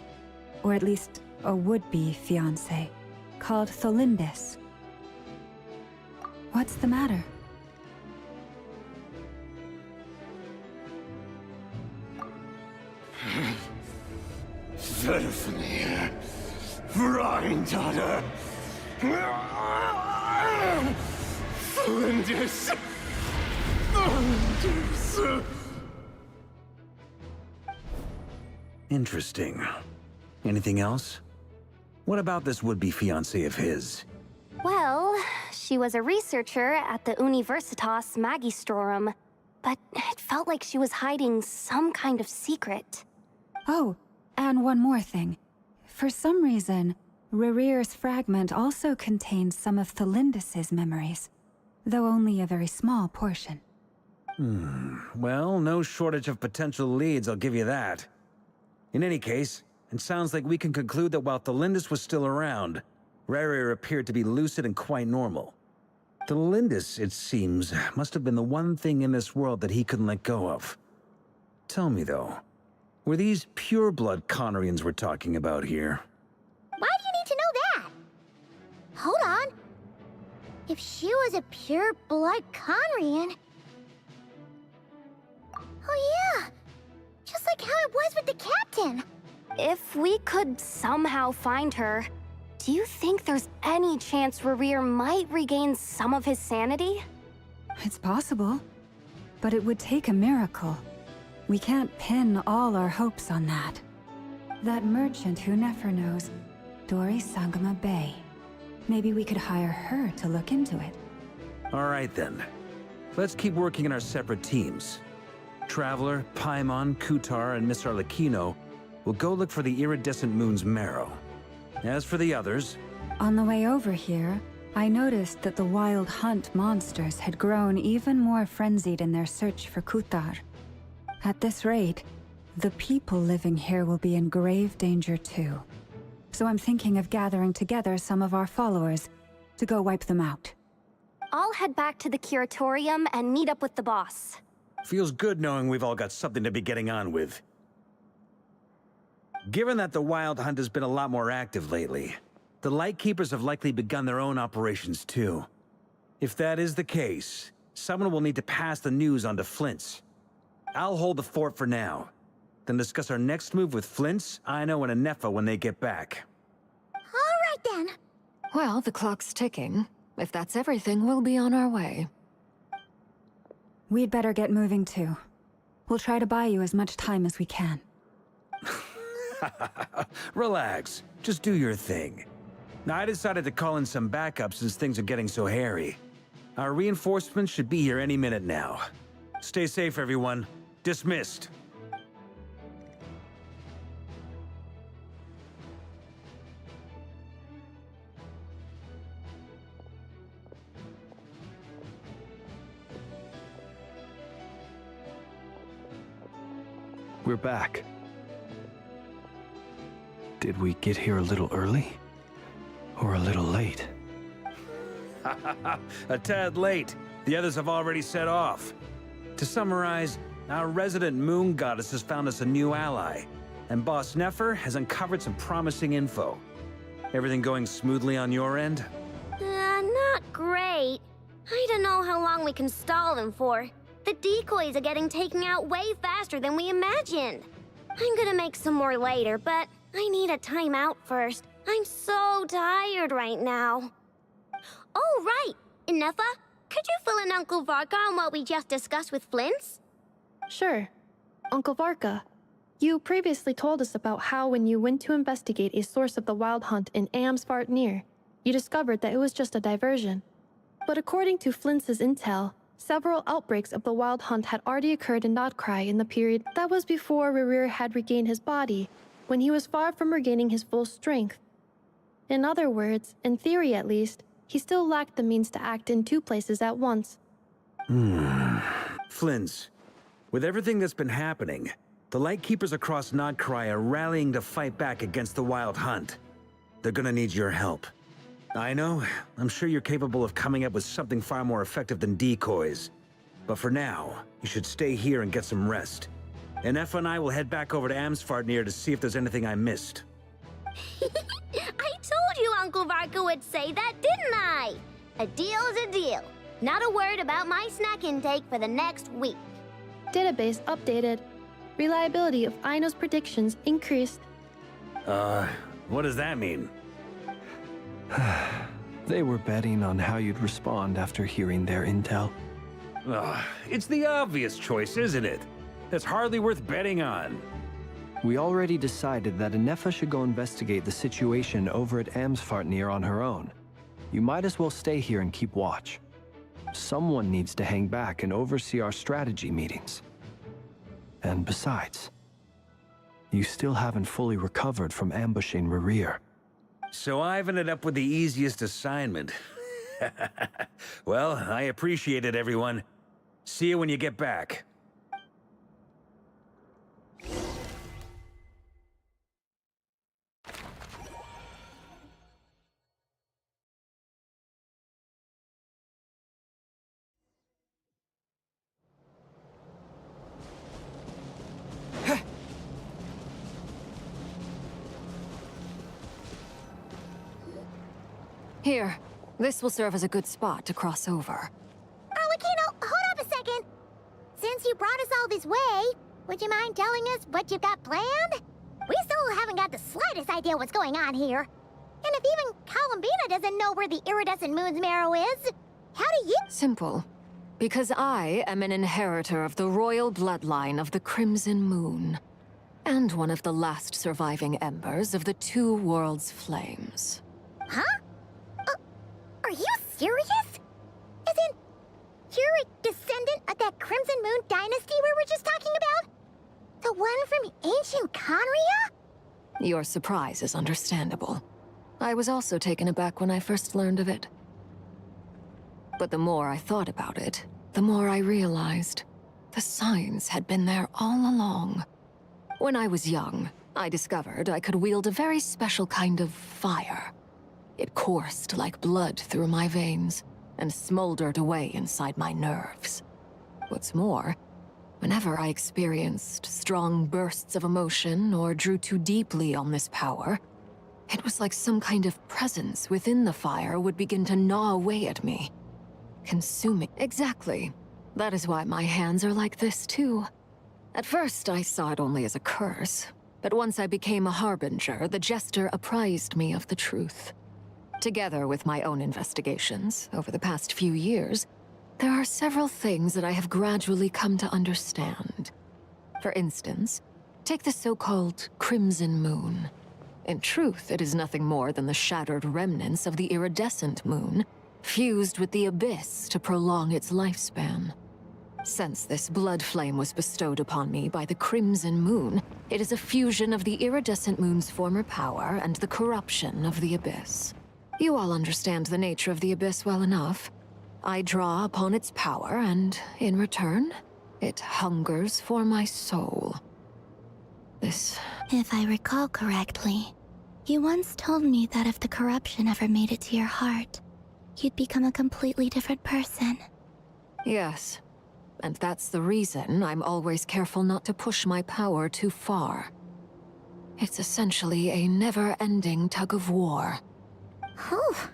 or at least a would-be fiancé, called Tholindis. What's the matter? Stephanie, Rhine-daughter, Flinders. Interesting. Anything else? What about this would-be fiancé of his? Well, she was a researcher at the Universitas Magistrorum, but it felt like she was hiding some kind of secret. Oh, and one more thing. For some reason, Rerir's fragment also contains some of Tholindis' memories, though only a very small portion. Well, no shortage of potential leads, I'll give you that. In any case, it sounds like we can conclude that while Tholindis was still around, Rerir appeared to be lucid and quite normal. Tholindis, it seems, must have been the one thing in this world that he couldn't let go of. Tell me, though, were these pure-blood Conrians we're talking about here? Why do you need to know that? Hold on. If she was a pure-blood Conrian... Oh yeah! Just like how it was with the captain! If we could somehow find her, do you think there's any chance Rerir might regain some of his sanity? It's possible, but it would take a miracle. We can't pin all our hopes on that. That merchant who Nefer knows, Dori Sangama Bay. Maybe we could hire her to look into it. All right, then. Let's keep working in our separate teams. Traveler, Paimon, Kutar, and Miss Arlecchino will go look for the iridescent moon's marrow. As for the others... On the way over here, I noticed that the Wild Hunt monsters had grown even more frenzied in their search for Kutar. At this rate, the people living here will be in grave danger too. So I'm thinking of gathering together some of our followers to go wipe them out. I'll head back to the curatorium and meet up with the boss. Feels good knowing we've all got something to be getting on with. Given that the Wild Hunt has been a lot more active lately, the Lightkeepers have likely begun their own operations too. If that is the case, someone will need to pass the news on to Flint's. I'll hold the fort for now, then discuss our next move with Flint's, Ino, and Anefa when they get back. All right then. Well, the clock's ticking. If that's everything, we'll be on our way. We'd better get moving too. We'll try to buy you as much time as we can. Relax. Just do your thing. Now, I decided to call in some backup since things are getting so hairy. Our reinforcements should be here any minute now. Stay safe, everyone. Dismissed. We're back. Did we get here a little early? Or a little late? A tad late. The others have already set off. To summarize, our resident moon goddess has found us a new ally, and Boss Nefer has uncovered some promising info. Everything going smoothly on your end? Not great. I don't know how long we can stall them for. The decoys are getting taken out way faster than we imagined. I'm gonna make some more later, but I need a timeout first. I'm so tired right now. Oh, right! Ineffa, could you fill in Uncle Varka on what we just discussed with Flints? Sure. Uncle Varka, you previously told us about how when you went to investigate a source of the wild hunt in Amsfart near, you discovered that it was just a diversion. But according to Flints' intel, several outbreaks of the wild hunt had already occurred in NOD-KRAI in the period that was before Rerir had regained his body, when he was far from regaining his full strength. In other words, in theory at least, he still lacked the means to act in two places at once. Flints, with everything that's been happening, the Lightkeepers across NOD-KRAI are rallying to fight back against the Wild Hunt. They're gonna need your help. I know, I'm sure you're capable of coming up with something far more effective than decoys. But for now, you should stay here and get some rest. Ineffa and I will head back over to Amsfart near to see if there's anything I missed. I told you Uncle Varka would say that, didn't I? A deal's a deal. Not a word about my snack intake for the next week. Database updated. Reliability of Aino's predictions increased. What does that mean? They were betting on how you'd respond after hearing their intel. It's the obvious choice, isn't it? That's hardly worth betting on. We already decided that Ineffa should go investigate the situation over at Amsfartnir on her own. You might as well stay here and keep watch. Someone needs to hang back and oversee our strategy meetings. And besides, you still haven't fully recovered from ambushing Rerir. So I've ended up with the easiest assignment. Well, I appreciate it, everyone. See you when you get back. Here, this will serve as a good spot to cross over. Arlecchino, hold up a second. Since you brought us all this way, would you mind telling us what you've got planned? We still haven't got the slightest idea what's going on here. And if even Columbina doesn't know where the iridescent moon's marrow is, how do you— Simple. Because I am an inheritor of the royal bloodline of the Crimson Moon, and one of the last surviving embers of the Two Worlds' flames. Huh? Are you serious? As in, you're a descendant of that Crimson Moon dynasty we were just talking about? The one from ancient Conria? Your surprise is understandable. I was also taken aback when I first learned of it. But the more I thought about it, the more I realized the signs had been there all along. When I was young, I discovered I could wield a very special kind of fire. It coursed like blood through my veins and smoldered away inside my nerves. What's more, whenever I experienced strong bursts of emotion or drew too deeply on this power, it was like some kind of presence within the fire would begin to gnaw away at me, consuming. Exactly. That is why my hands are like this too. At first, I saw it only as a curse, but once I became a harbinger, the Jester apprised me of the truth. Together with my own investigations over the past few years, there are several things that I have gradually come to understand. For instance, take the so-called Crimson Moon. In truth, it is nothing more than the shattered remnants of the iridescent moon, fused with the abyss to prolong its lifespan. Since this blood flame was bestowed upon me by the Crimson Moon, it is a fusion of the iridescent moon's former power and the corruption of the abyss. You all understand the nature of the abyss well enough. I draw upon its power, and in return, it hungers for my soul. If I recall correctly, you once told me that if the corruption ever made it to your heart, you'd become a completely different person. Yes, and that's the reason I'm always careful not to push my power too far. It's essentially a never-ending tug-of-war. Oh,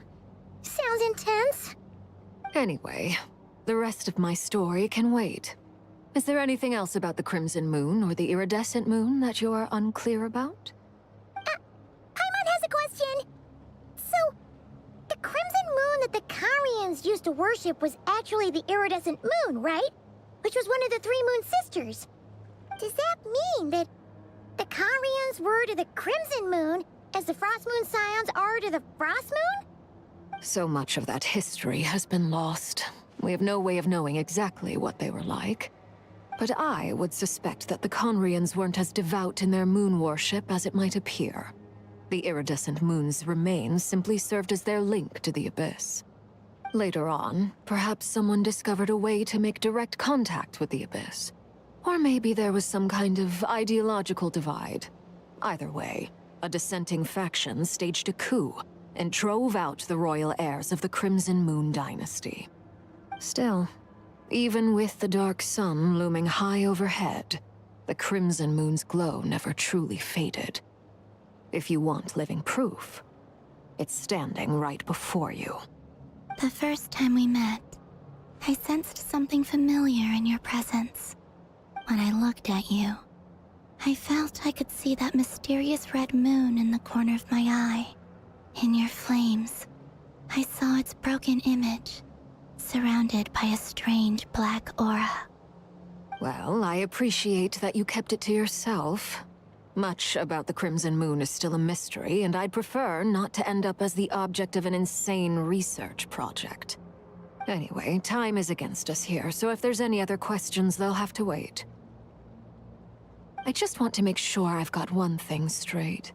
sounds intense. Anyway, the rest of my story can wait. Is there anything else about the Crimson Moon or the Iridescent Moon that you're unclear about? Conrians used to worship was actually the iridescent moon, right? Which was one of the three moon sisters. Does that mean that the Conrians were to the Crimson Moon as the Frost Moon Scions are to the Frost Moon? So much of that history has been lost. We have no way of knowing exactly what they were like. But I would suspect that the Conrians weren't as devout in their moon worship as it might appear. The iridescent moon's remains simply served as their link to the Abyss. Later on, perhaps someone discovered a way to make direct contact with the Abyss. Or maybe there was some kind of ideological divide. Either way, a dissenting faction staged a coup and drove out the royal heirs of the Crimson Moon dynasty. Still, even with the dark sun looming high overhead, the Crimson Moon's glow never truly faded. If you want living proof, it's standing right before you. The first time we met, I sensed something familiar in your presence. When I looked at you, I felt I could see that mysterious red moon in the corner of my eye. In your flames, I saw its broken image, surrounded by a strange black aura. Well, I appreciate that you kept it to yourself. Much about the Crimson Moon is still a mystery, and I'd prefer not to end up as the object of an insane research project. Anyway, time is against us here, so if there's any other questions, they'll have to wait. I just want to make sure I've got one thing straight.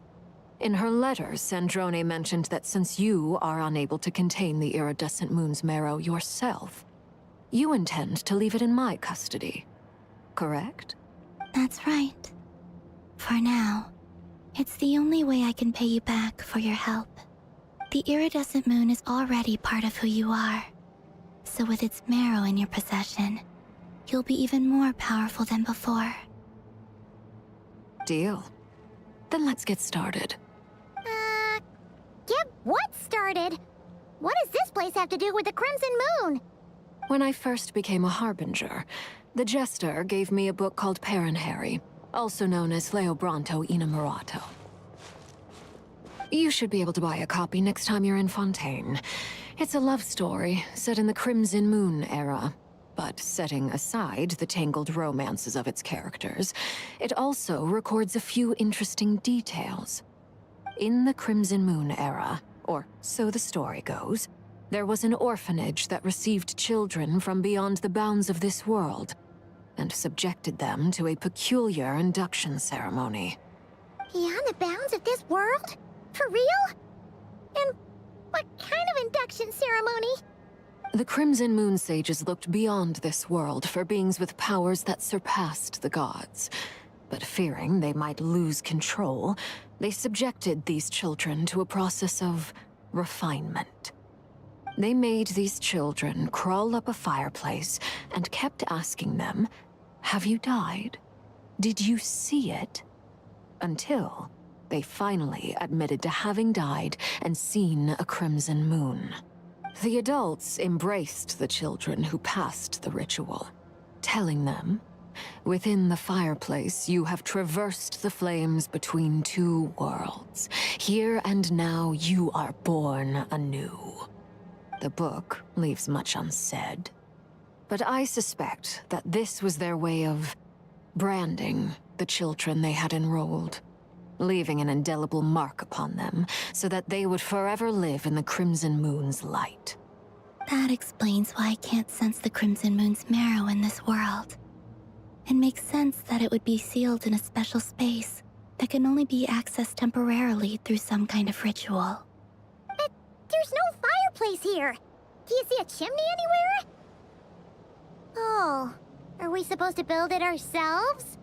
In her letters, Sandrone mentioned that since you are unable to contain the iridescent moon's marrow yourself, you intend to leave it in my custody. Correct? That's right. For now, it's the only way I can pay you back for your help. The iridescent moon is already part of who you are. So with its marrow in your possession, you'll be even more powerful than before. Deal. Then let's get started. Get what started? What does this place have to do with the Crimson Moon? When I first became a Harbinger, the Jester gave me a book called Pernah, also known as Leobranto Inamorato. You should be able to buy a copy next time you're in Fontaine. It's a love story set in the Crimson Moon era, but setting aside the tangled romances of its characters, it also records a few interesting details. In the Crimson Moon era, or so the story goes, there was an orphanage that received children from beyond the bounds of this world, and subjected them to a peculiar induction ceremony. Beyond the bounds of this world? For real? And what kind of induction ceremony? The Crimson Moon sages looked beyond this world for beings with powers that surpassed the gods. But fearing they might lose control, they subjected these children to a process of refinement. They made these children crawl up a fireplace and kept asking them, "Have you died? Did you see it?" Until they finally admitted to having died and seen a crimson moon. The adults embraced the children who passed the ritual, telling them, "Within the fireplace, you have traversed the flames between two worlds. Here and now, you are born anew." The book leaves much unsaid, but I suspect that this was their way of branding the children they had enrolled, leaving an indelible mark upon them so that they would forever live in the Crimson Moon's light. That explains why I can't sense the Crimson Moon's marrow in this world. It makes sense that it would be sealed in a special space that can only be accessed temporarily through some kind of ritual. But there's no fireplace here! Do you see a chimney anywhere? Oh, are we supposed to build it ourselves?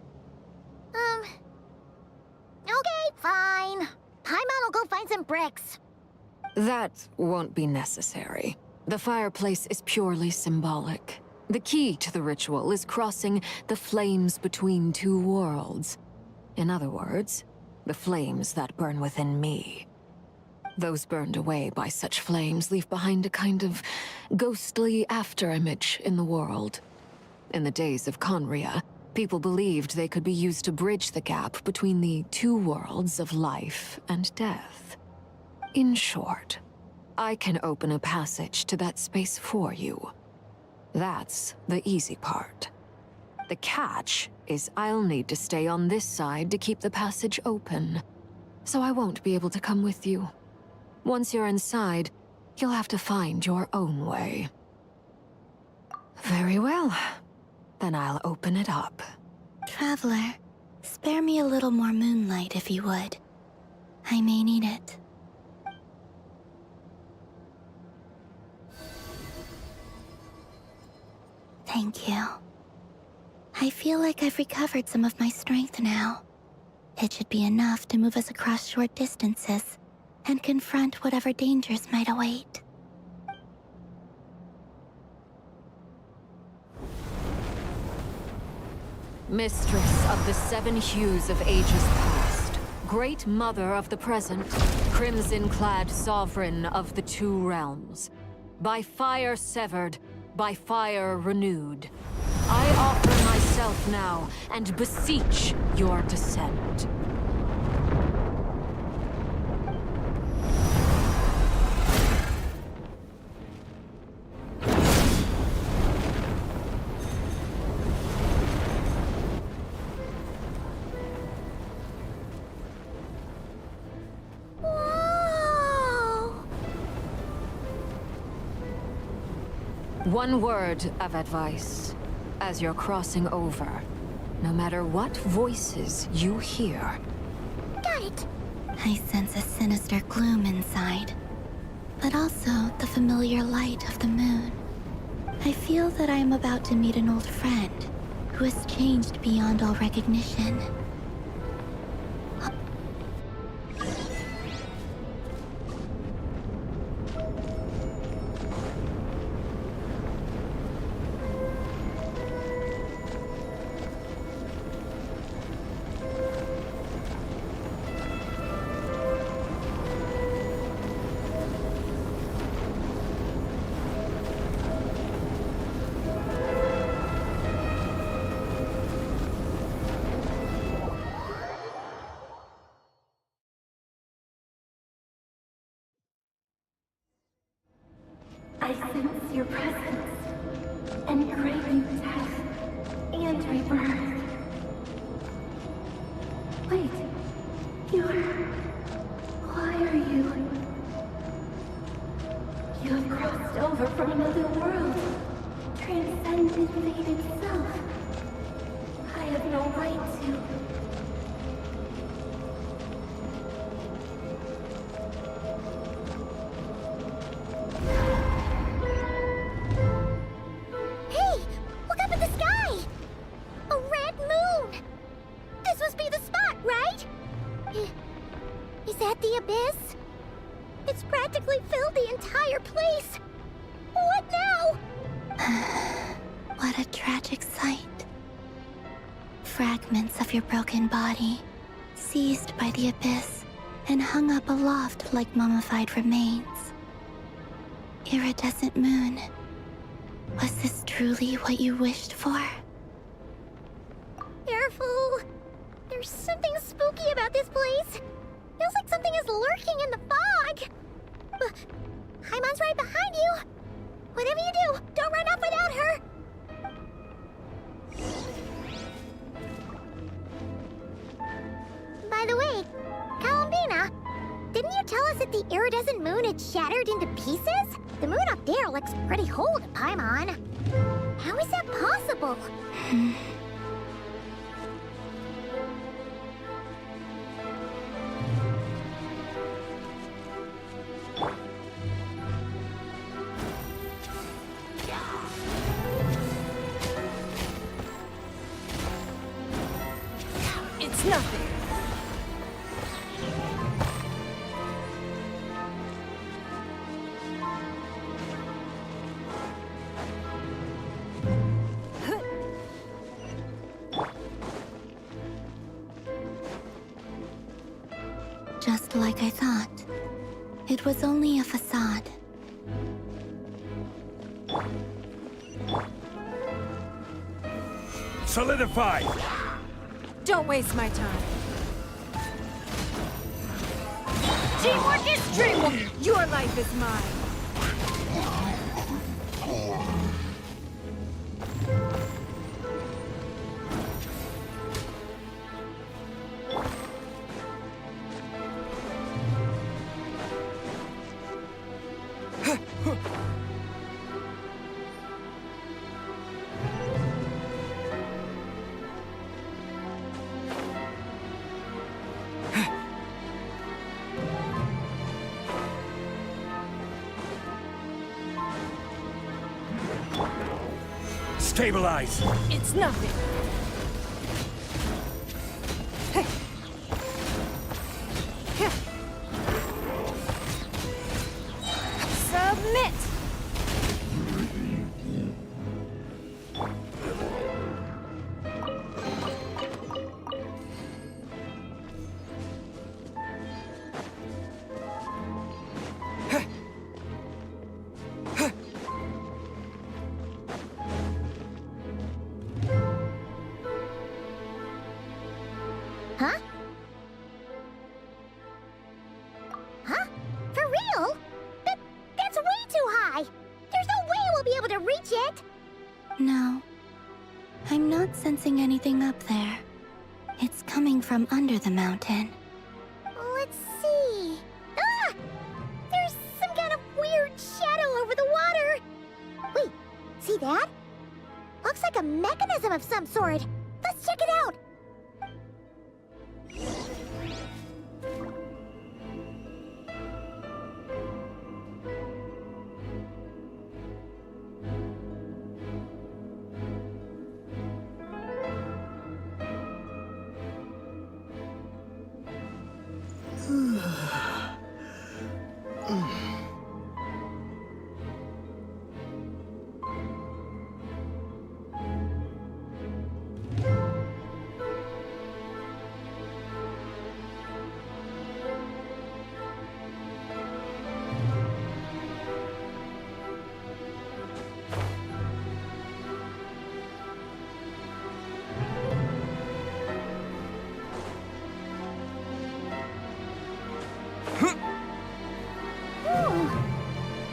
Okay, fine. Paimon will go find some bricks. That won't be necessary. The fireplace is purely symbolic. The key to the ritual is crossing the flames between two worlds. In other words, the flames that burn within me. Those burned away by such flames leave behind a kind of ghostly afterimage in the world. In the days of Conria, people believed they could be used to bridge the gap between the two worlds of life and death. In short, I can open a passage to that space for you. That's the easy part. The catch is I'll need to stay on this side to keep the passage open, so I won't be able to come with you. Once you're inside, you'll have to find your own way. Very well. Then I'll open it up. Traveler, spare me a little more moonlight if you would. I may need it. Thank you. I feel like I've recovered some of my strength now. It should be enough to move us across short distances and confront whatever dangers might await. Mistress of the 7 hues of ages past, Great Mother of the present, crimson-clad sovereign of the 2 realms. By fire severed, by fire renewed. I offer myself now and beseech your descent. One word of advice. As you're crossing over, no matter what voices you hear... Got it! I sense a sinister gloom inside, but also the familiar light of the moon. I feel that I am about to meet an old friend who has changed beyond all recognition. I sense your presence, and crave you death and rebirth. Wait, why are you? You have crossed over from another world, transcended fate itself. I have no right to. Is that the abyss? It's practically filled the entire place. What now? What a tragic sight. Fragments of your broken body, seized by the abyss, and hung up aloft like mummified remains. Iridescent moon. Was this truly what you wished for? Careful! There's something spooky about this place. Feels like something is lurking in the fog. Haimon's right behind you. Whatever you do, don't run off without her. By the way, Kalambina, didn't you tell us that the iridescent moon had shattered into pieces? The moon up there looks pretty whole to Paimon. How is that possible? It's nothing. Just like I thought. It was only a facade. Solidify! Don't waste my time. Teamwork is true! Your life is mine! Stabilize! It's nothing. Submit! Huh? Huh? For real? That's way too high! There's no way we'll be able to reach it! No. I'm not sensing anything up there. It's coming from under the mountain. Let's see... Ah! There's some kind of weird shadow over the water! Wait, see that? Looks like a mechanism of some sort. Let's check it out!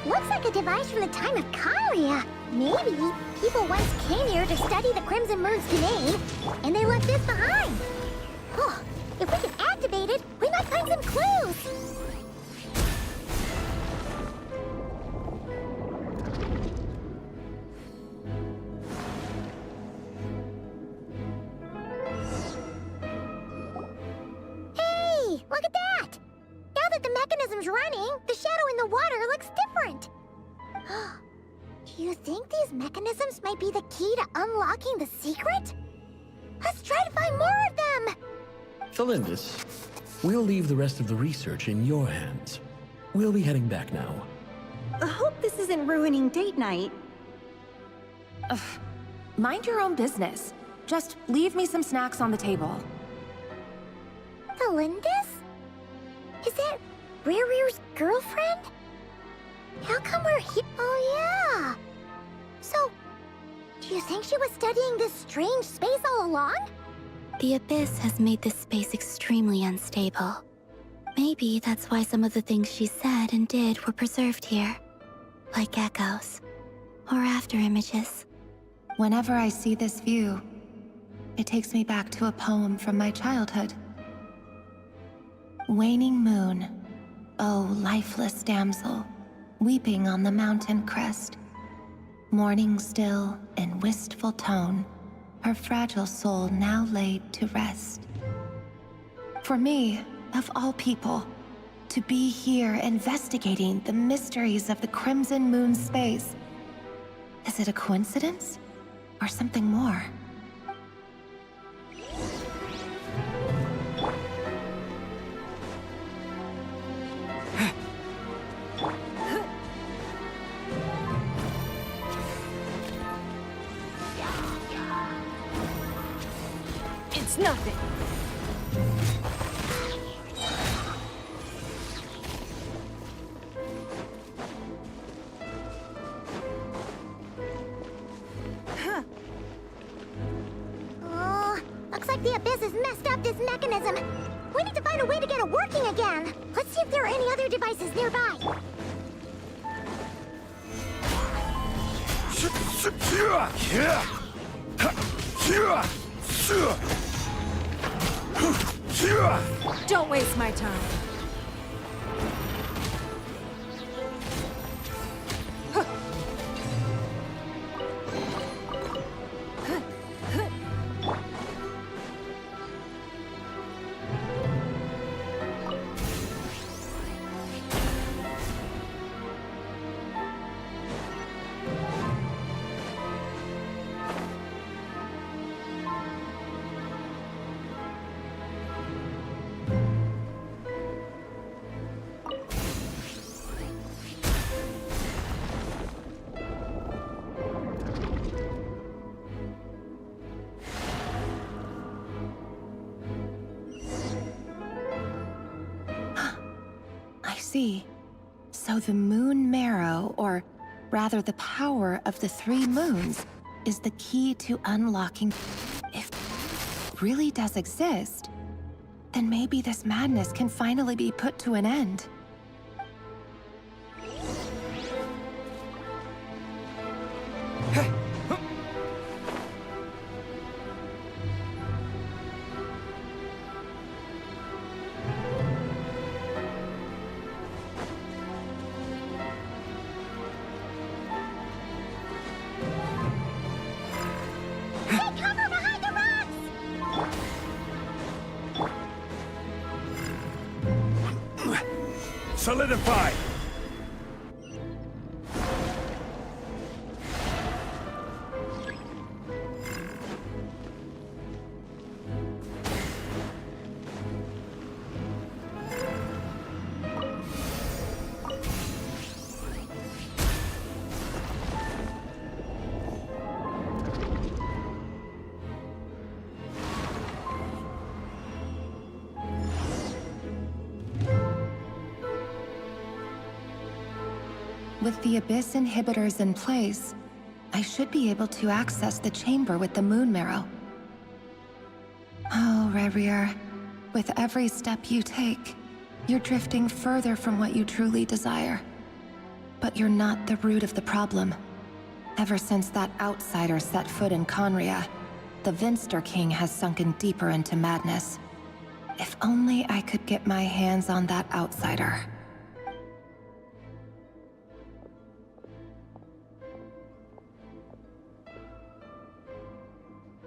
Looks like a device from the time of Kyria. Maybe people once came here to study the Crimson Moon's domain, and they left this behind. Oh, if we can activate it, we might find some clues. Hey, look at that! Now that the mechanism's running, the shadow in the water looks different. Do you think these mechanisms might be the key to unlocking the secret? Let's try to find more of them! Felindis, we'll leave the rest of the research in your hands. We'll be heading back now. I hope this isn't ruining date night. Ugh. Mind your own business. Just leave me some snacks on the table. Felindis? Is that Rear's girlfriend? How come we're here? Oh, yeah. So, do you think she was studying this strange space all along? The Abyss has made this space extremely unstable. Maybe that's why some of the things she said and did were preserved here. Like echoes. Or after images. Whenever I see this view, it takes me back to a poem from my childhood. Waning moon, oh lifeless damsel, weeping on the mountain crest. Mourning still in wistful tone, her fragile soul now laid to rest. For me, of all people, to be here investigating the mysteries of the Crimson Moon space, is it a coincidence or something more? It's nothing. Looks like like the Abyss has messed up this mechanism. We need to find a way to get it working again. Let's see if there are any other devices nearby. Don't waste my time. See. So the moon marrow, or rather the power of the 3 moons, is the key to unlocking. If it really does exist, then maybe this madness can finally be put to an end. Solidify! With the Abyss inhibitors in place, I should be able to access the chamber with the moon marrow. Oh, Revier, with every step you take, you're drifting further from what you truly desire. But you're not the root of the problem. Ever since that outsider set foot in Conria, the Vinster King has sunken deeper into madness. If only I could get my hands on that outsider.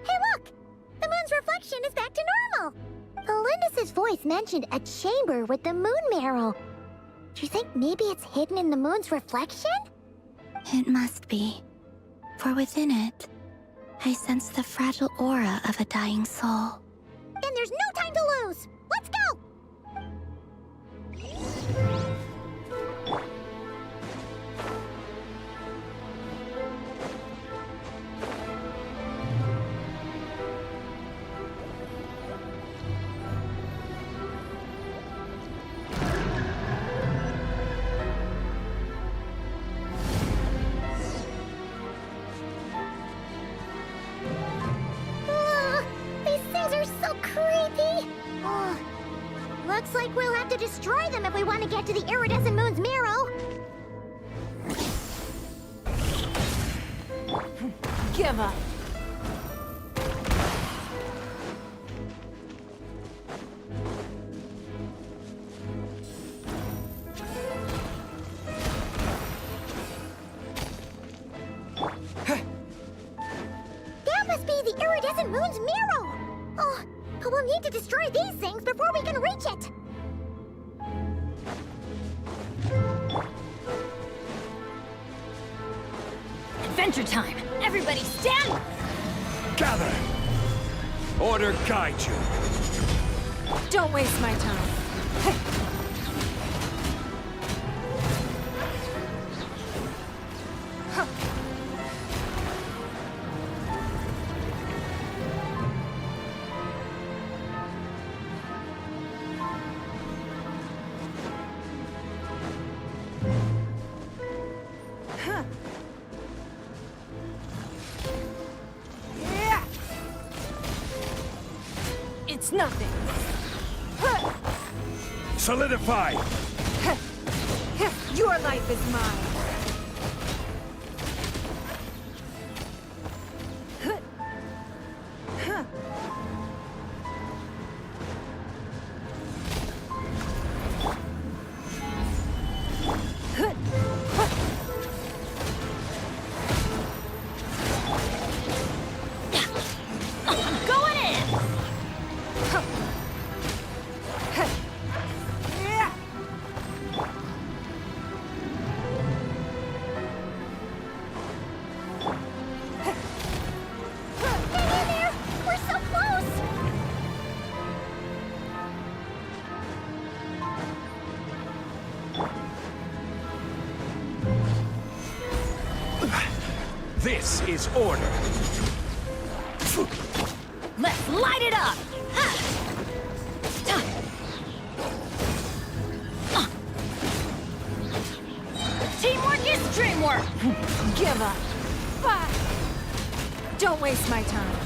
Hey look! The moon's reflection is back to normal! Elendis' voice mentioned a chamber with the moon marrow. Do you think maybe it's hidden in the moon's reflection? It must be. For within it, I sense the fragile aura of a dying soul. Then there's no time to lose! Let's go! Looks like we'll have to destroy them if we want to get to the iridescent moon's marrow. Give up. That must be the iridescent moon's marrow! Oh, we'll need to destroy these things before we can reach it! Adventure time! Everybody stand! Gather! Order guide you. Don't waste my time. It's nothing. Solidify! Your life is mine. This is order. Let's light it up! Teamwork is dreamwork! Give up. Fire! Don't waste my time.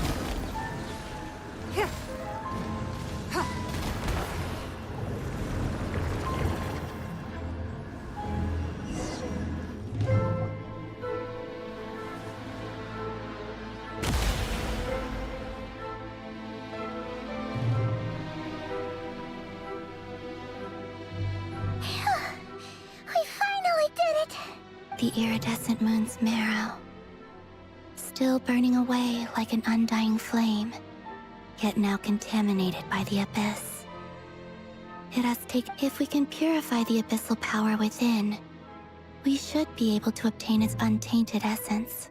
The iridescent moon's marrow, still burning away like an undying flame, yet now contaminated by the abyss. If we can purify the abyssal power within, we should be able to obtain its untainted essence.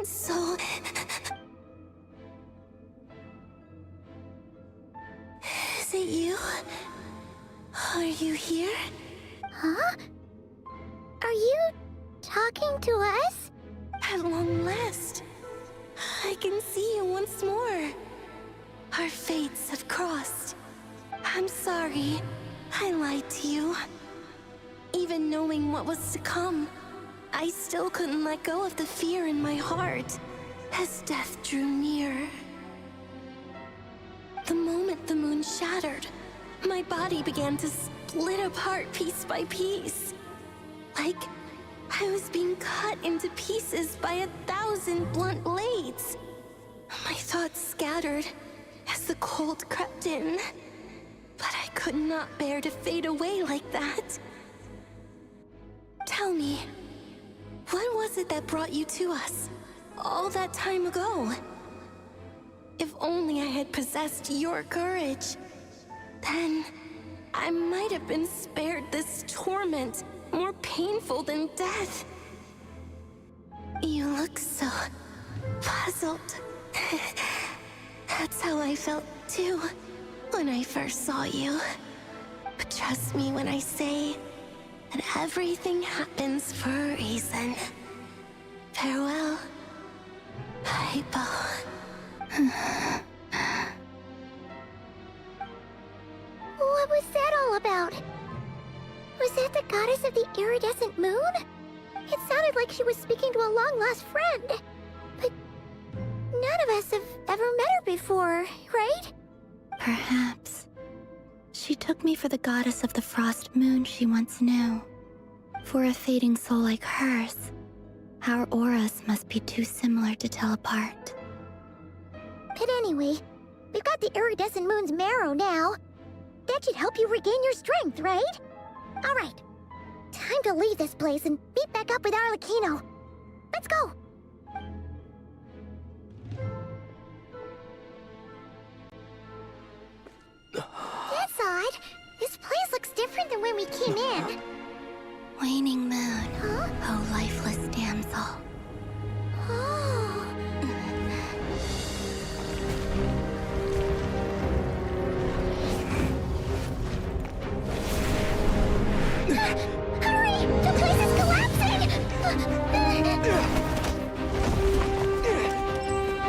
So... Is it you? Are you here? Huh? Are you talking to us? At long last, I can see you once more. Our fates have crossed. I'm sorry, I lied to you. Even knowing what was to come, I still couldn't let go of the fear in my heart as death drew near. The moment the moon shattered, my body began to split apart piece by piece. Like I was being cut into pieces by 1,000 blunt blades. My thoughts scattered as the cold crept in, but I could not bear to fade away like that. Tell me, what was it that brought you to us all that time ago? If only I had possessed your courage, then I might have been spared this torment more painful than death. You look so puzzled. That's how I felt too when I first saw you. But trust me when I say that everything happens for a reason. Farewell, Hypo. What was that all about? Was that the goddess of the iridescent moon? It sounded like she was speaking to a long-lost friend. But none of us have ever met her before, right? Perhaps. She took me for the goddess of the frost moon she once knew. For a fading soul like hers, our auras must be too similar to tell apart. But anyway, we've got the iridescent moon's marrow now. That should help you regain your strength, right? Alright, time to leave this place and meet back up with Arlecchino. Let's go! That's odd. This place looks different than when we came in. Waning moon, huh? oh lifeless damsel. Oh. Hurry! The place is collapsing!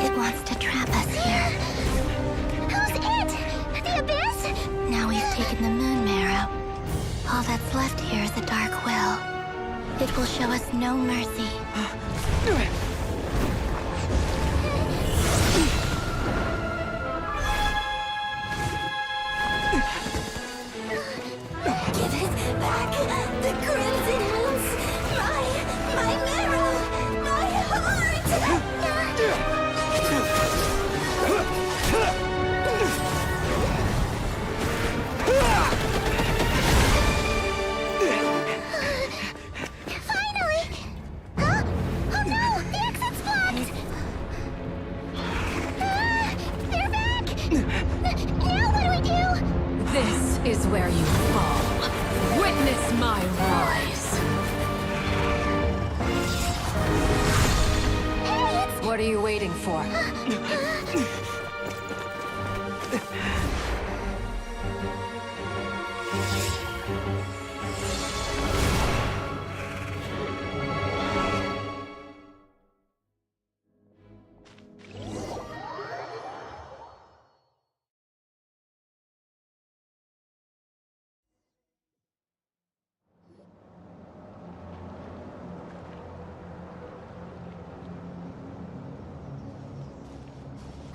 It wants to trap us here. Who's it? The abyss? It will show us no mercy. Give it back! The Crimson Moons! My marrow! My heart! Finally! Huh? Oh no! The exit's blocked! They're back! Now what do we do? This is where you fall. Witness my rise. What are you waiting for?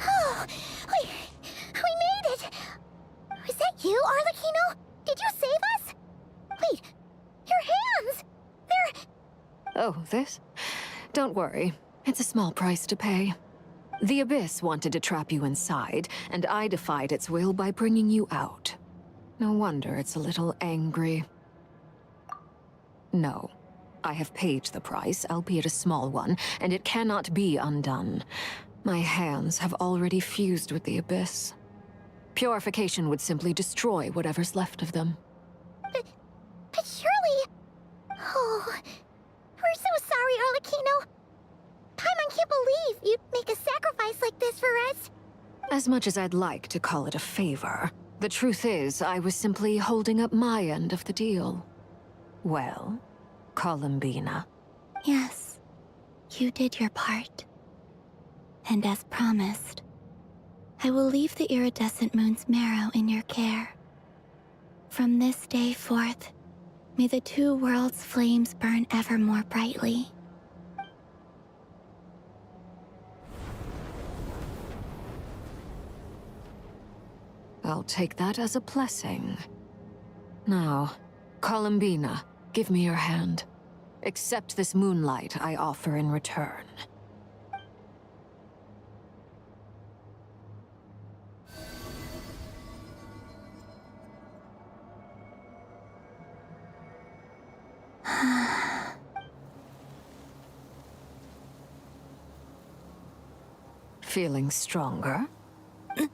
Oh, we made it! Was that you, Arlecchino? Did you save us? Wait, your hands! They're... Oh, this? Don't worry. It's a small price to pay. The Abyss wanted to trap you inside, and I defied its will by bringing you out. No wonder it's a little angry. No. I have paid the price, albeit a small one, and it cannot be undone. My hands have already fused with the Abyss. Purification would simply destroy whatever's left of them. But surely... Oh, we're so sorry, Arlecchino. Paimon can't believe you'd make a sacrifice like this for us. As much as I'd like to call it a favor, the truth is I was simply holding up my end of the deal. Well, Columbina. Yes, you did your part. And as promised, I will leave the iridescent moon's marrow in your care. From this day forth, may the two worlds' flames burn ever more brightly. I'll take that as a blessing. Now, Columbina, give me your hand. Accept this moonlight I offer in return. Feeling stronger? Hey,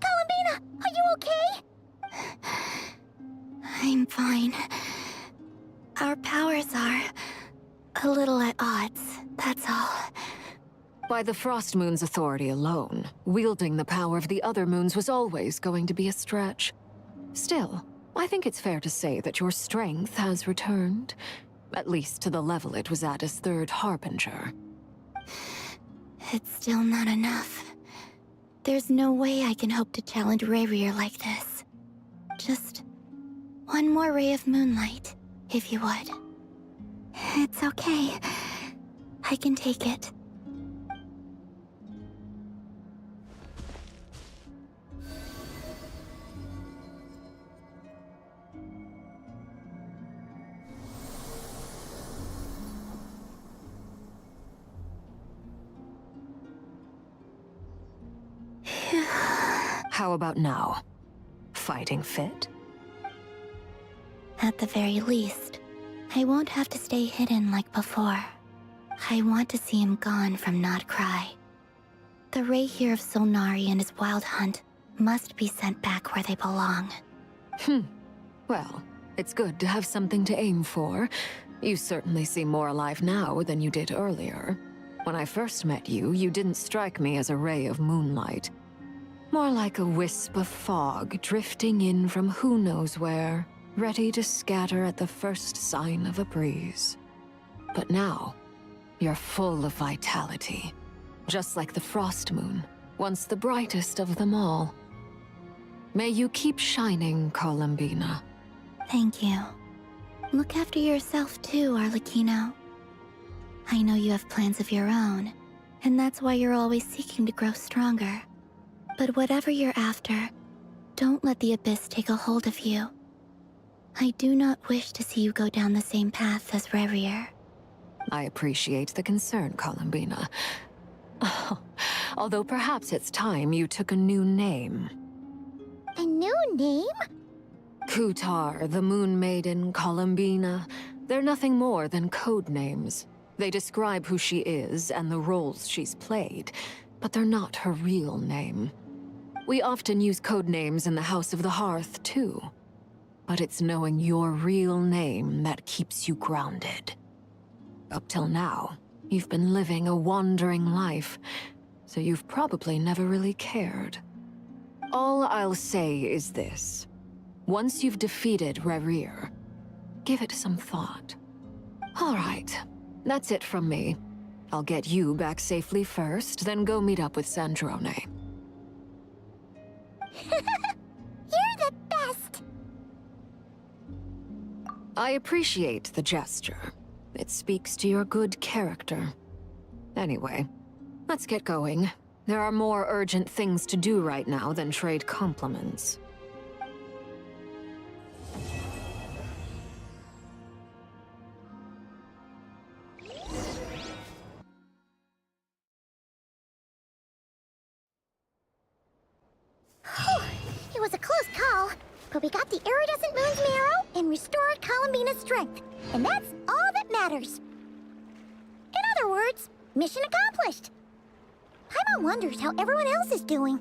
Columbina, are you okay? I'm fine. Our powers are a little at odds, that's all. By the Frost Moon's authority alone, wielding the power of the other moons was always going to be a stretch. Still, I think it's fair to say that your strength has returned, at least to the level it was at as Third Harbinger. It's still not enough. There's no way I can hope to challenge Rayrir like this. Just one more ray of moonlight, if you would. It's okay. I can take it. How about now? Fighting fit? At the very least, I won't have to stay hidden like before. I want to see him gone from NOD-KRAI. The Rayhir of Solnari and his wild hunt must be sent back where they belong. Well, it's good to have something to aim for. You certainly seem more alive now than you did earlier. When I first met you, you didn't strike me as a ray of moonlight. More like a wisp of fog drifting in from who knows where, ready to scatter at the first sign of a breeze. But now, you're full of vitality. Just like the Frost Moon, once the brightest of them all. May you keep shining, Columbina. Thank you. Look after yourself too, Arlecchino. I know you have plans of your own, and that's why you're always seeking to grow stronger. But whatever you're after, don't let the Abyss take a hold of you. I do not wish to see you go down the same path as Revier. I appreciate the concern, Columbina. Although perhaps it's time you took a new name. A new name? Kutar, the Moon Maiden, Columbina, they're nothing more than code names. They describe who she is and the roles she's played, but they're not her real name. We often use code names in the House of the Hearth, too. But it's knowing your real name that keeps you grounded. Up till now, you've been living a wandering life, so you've probably never really cared. All I'll say is this. Once you've defeated Revier, give it some thought. All right, that's it from me. I'll get you back safely first, then go meet up with Sandrone. You're the best! I appreciate the gesture. It speaks to your good character. Anyway, let's get going. There are more urgent things to do right now than trade compliments. It was a close call, but we got the iridescent moon's marrow and restored Columbina's strength, and that's all that matters. In other words, mission accomplished. Paimon wonders how everyone else is doing.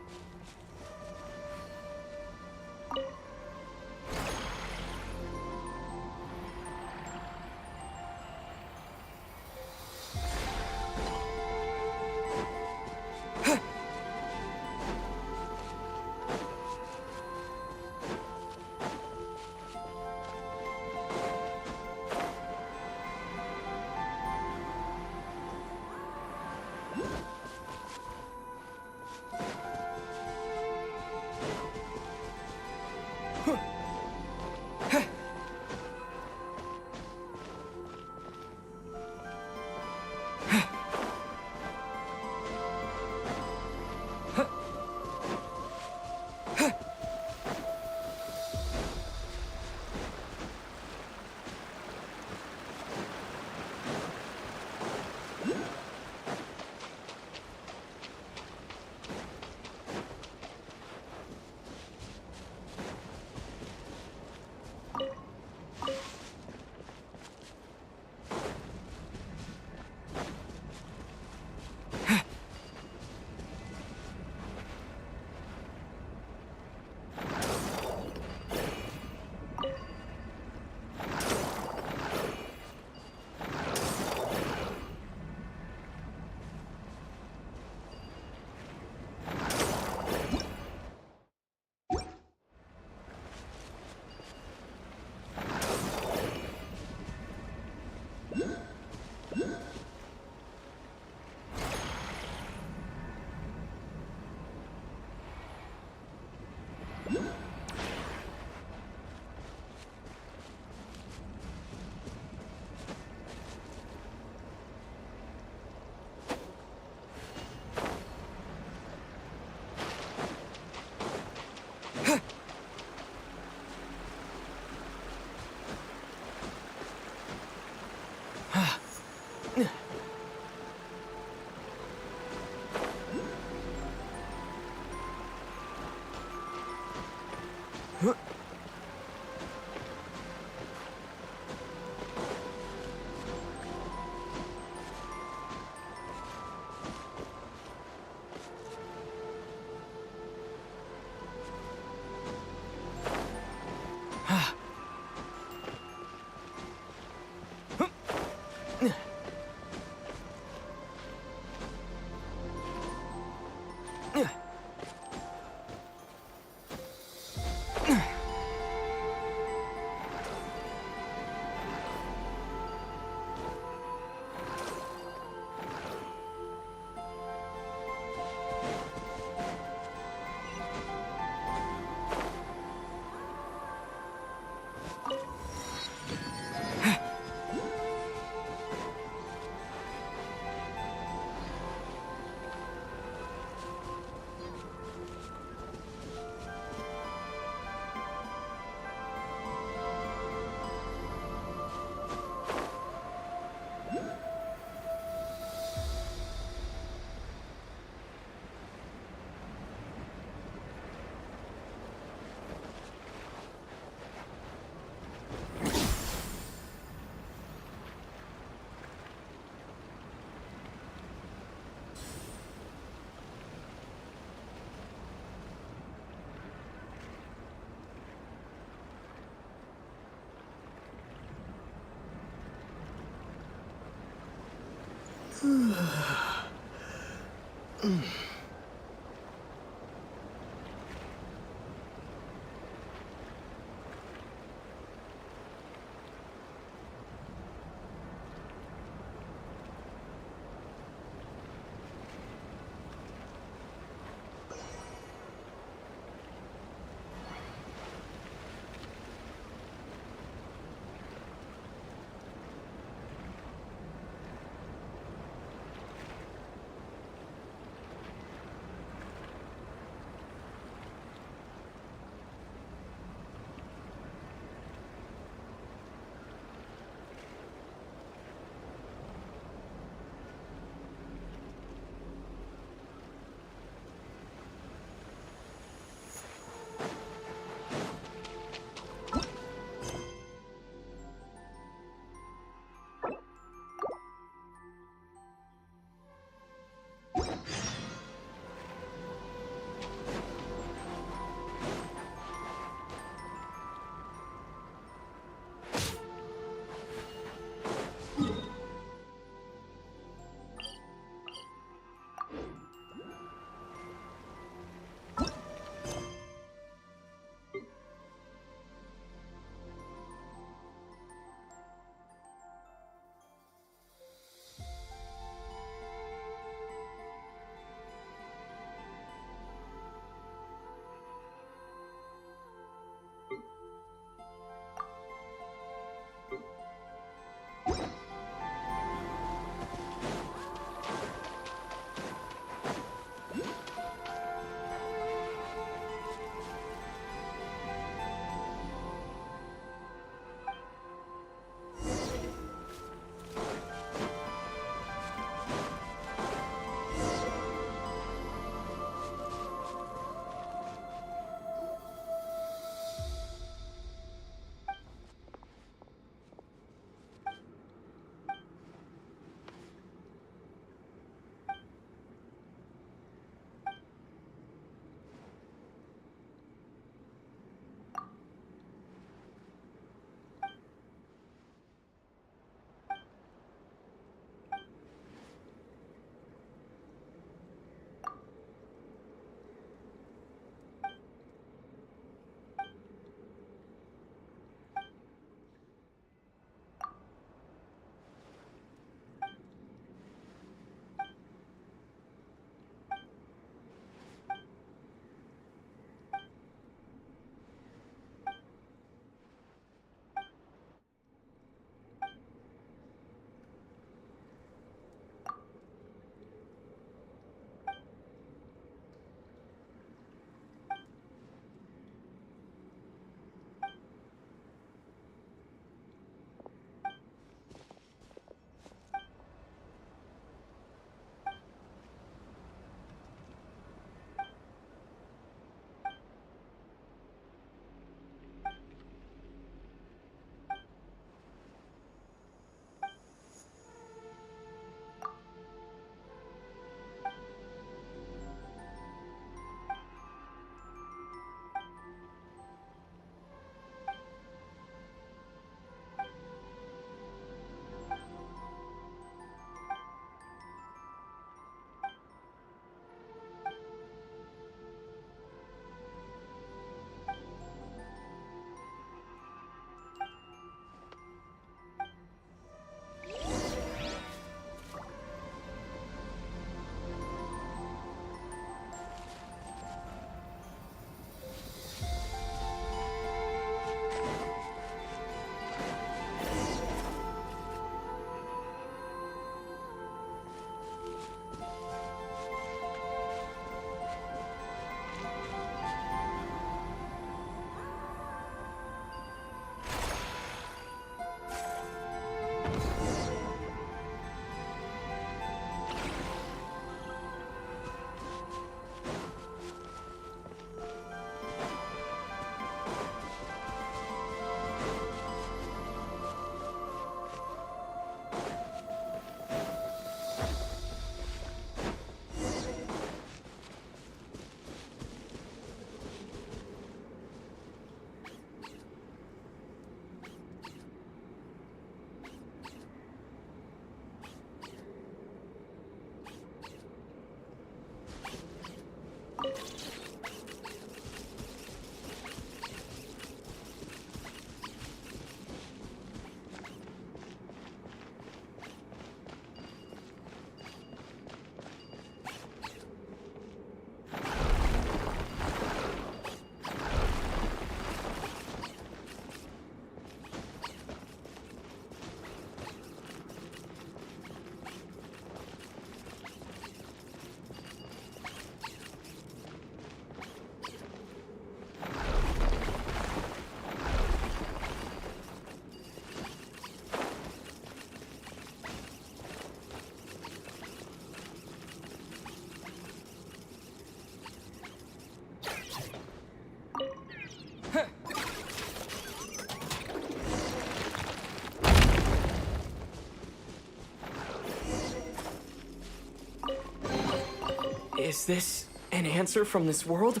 Is this an answer from this world?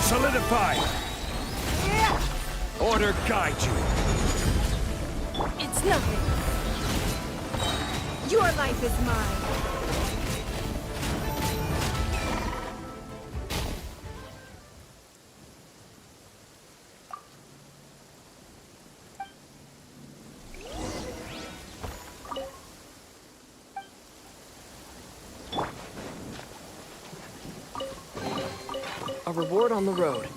Solidify! Order guide you! It's nothing. Your life is mine. A reward on the road.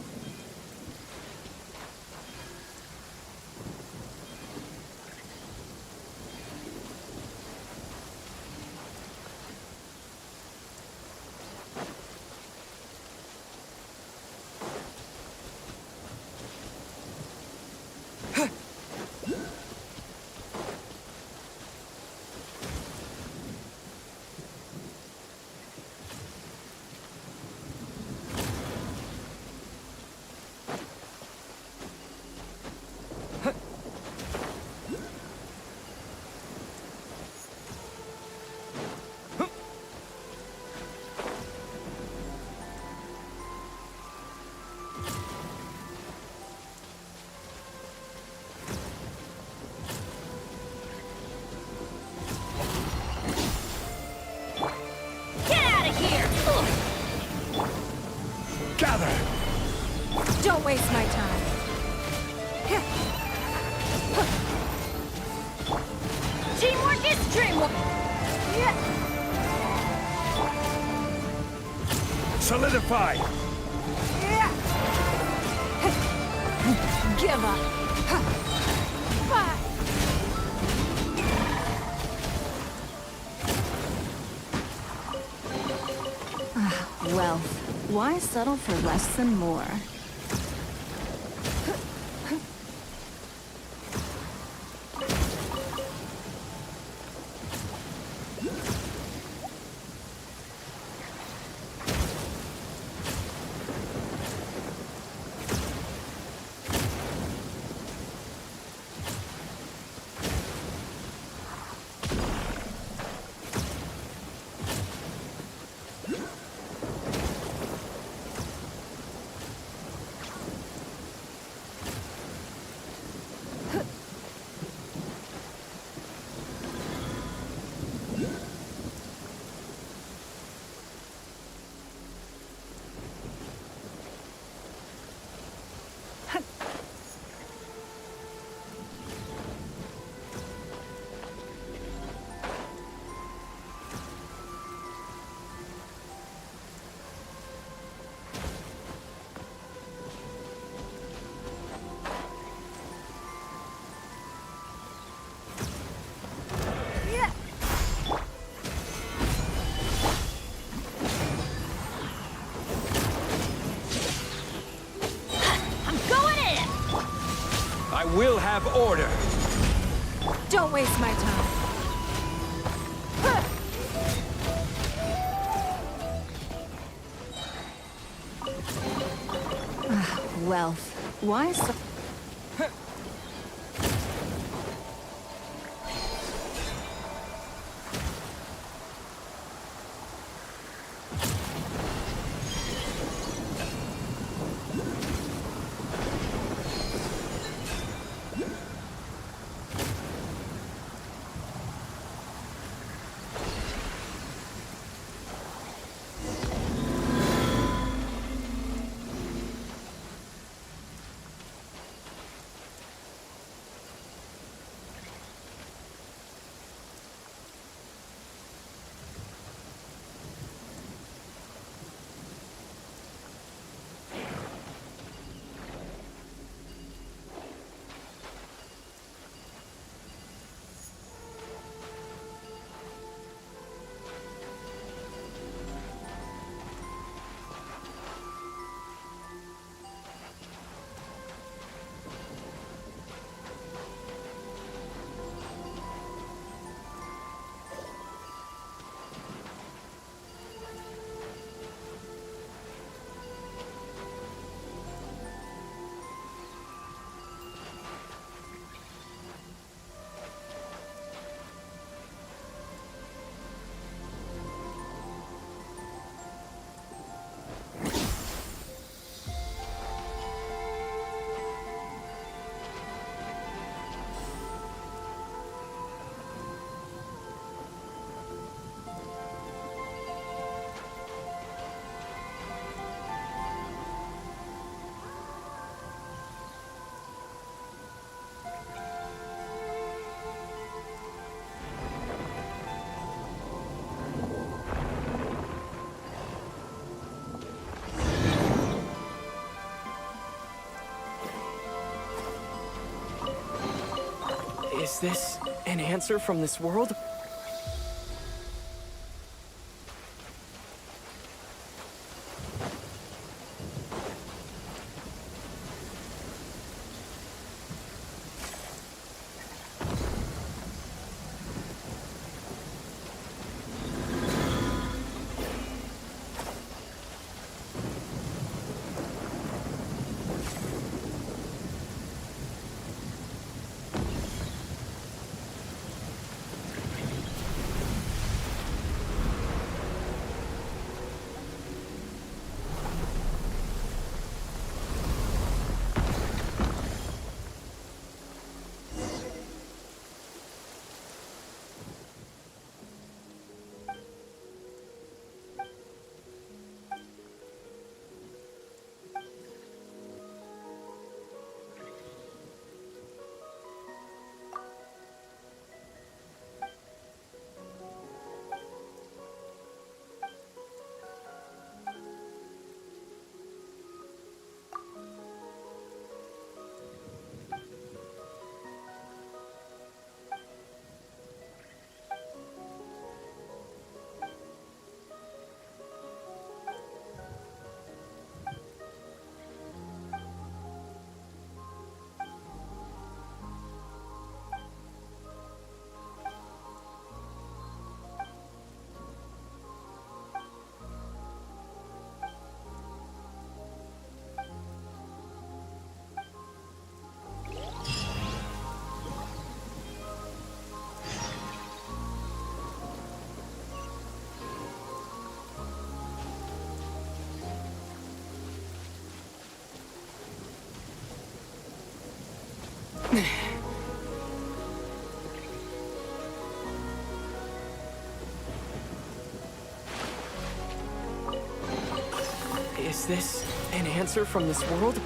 Don't waste my time. Teamwork is dreamwork. Solidify! Give up. Well, why settle for less than more? I will have order! Don't waste my time. Wealth. Why so... Is this an answer from this world? Is this an answer from this world?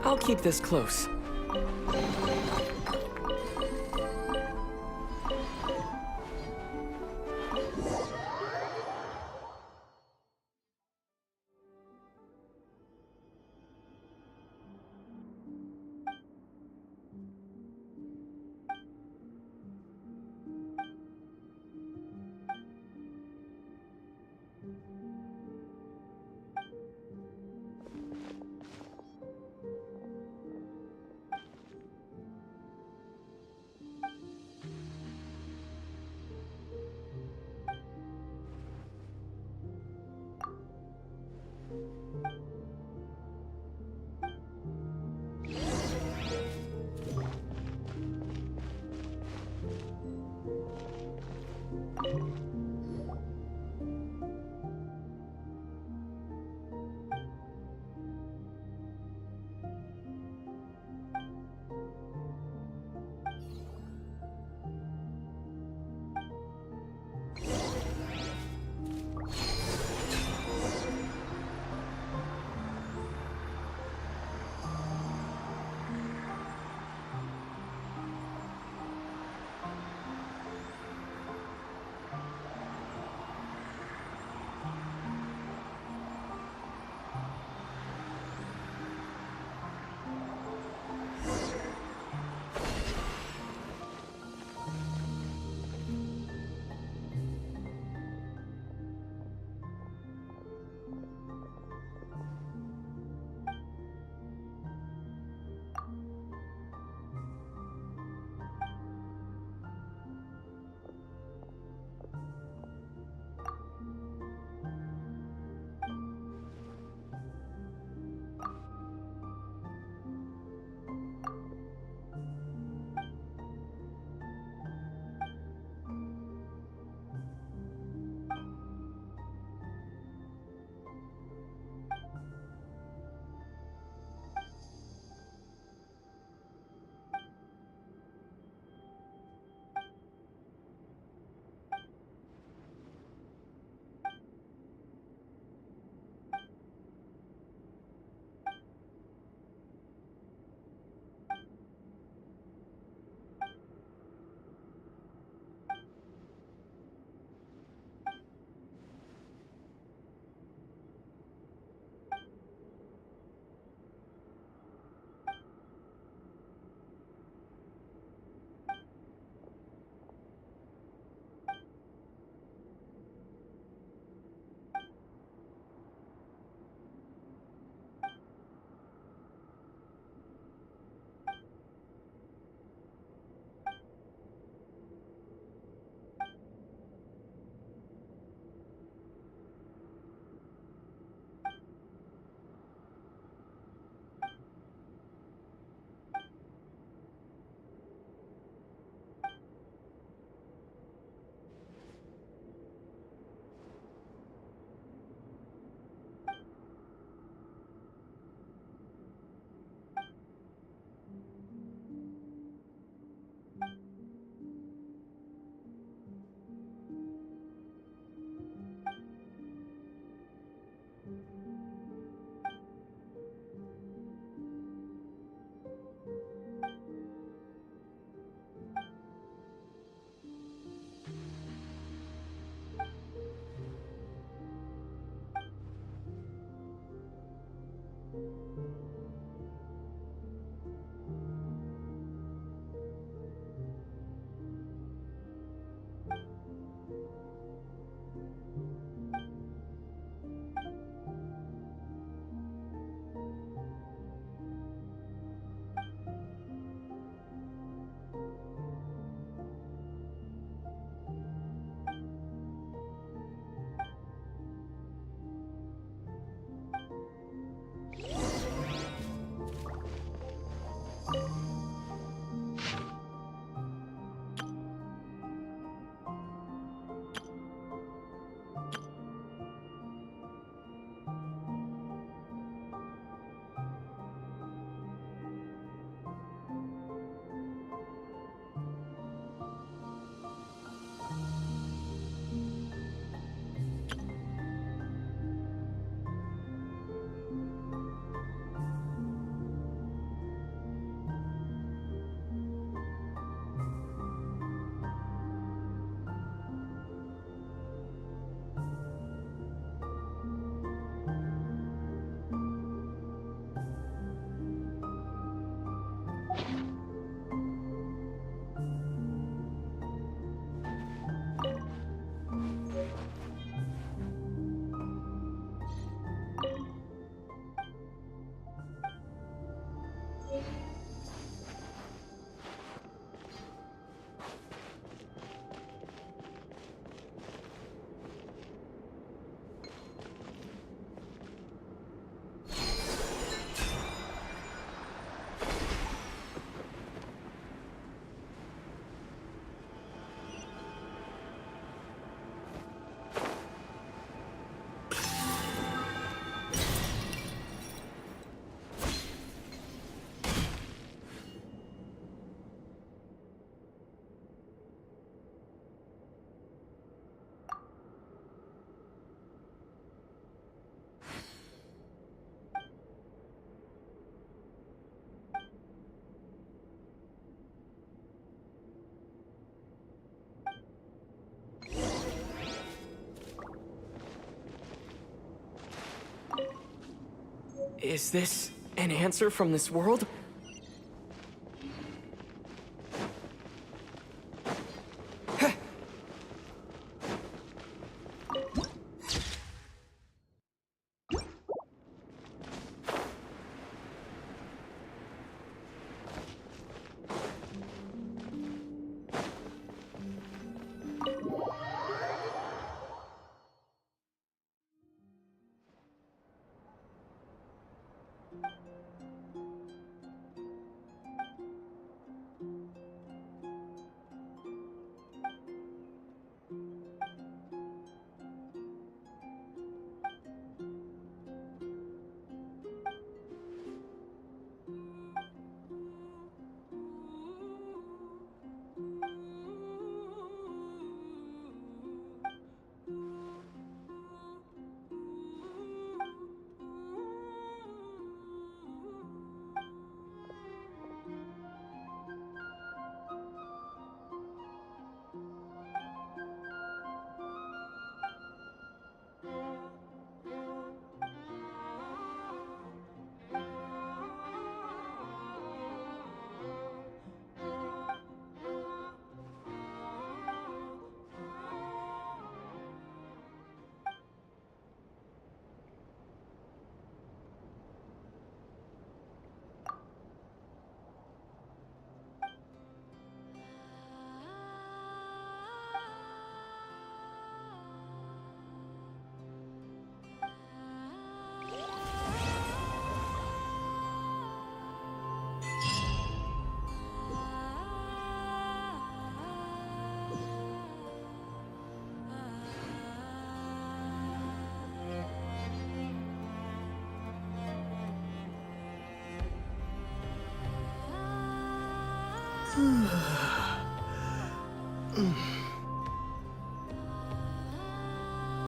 I'll keep this close. Is this an answer from this world?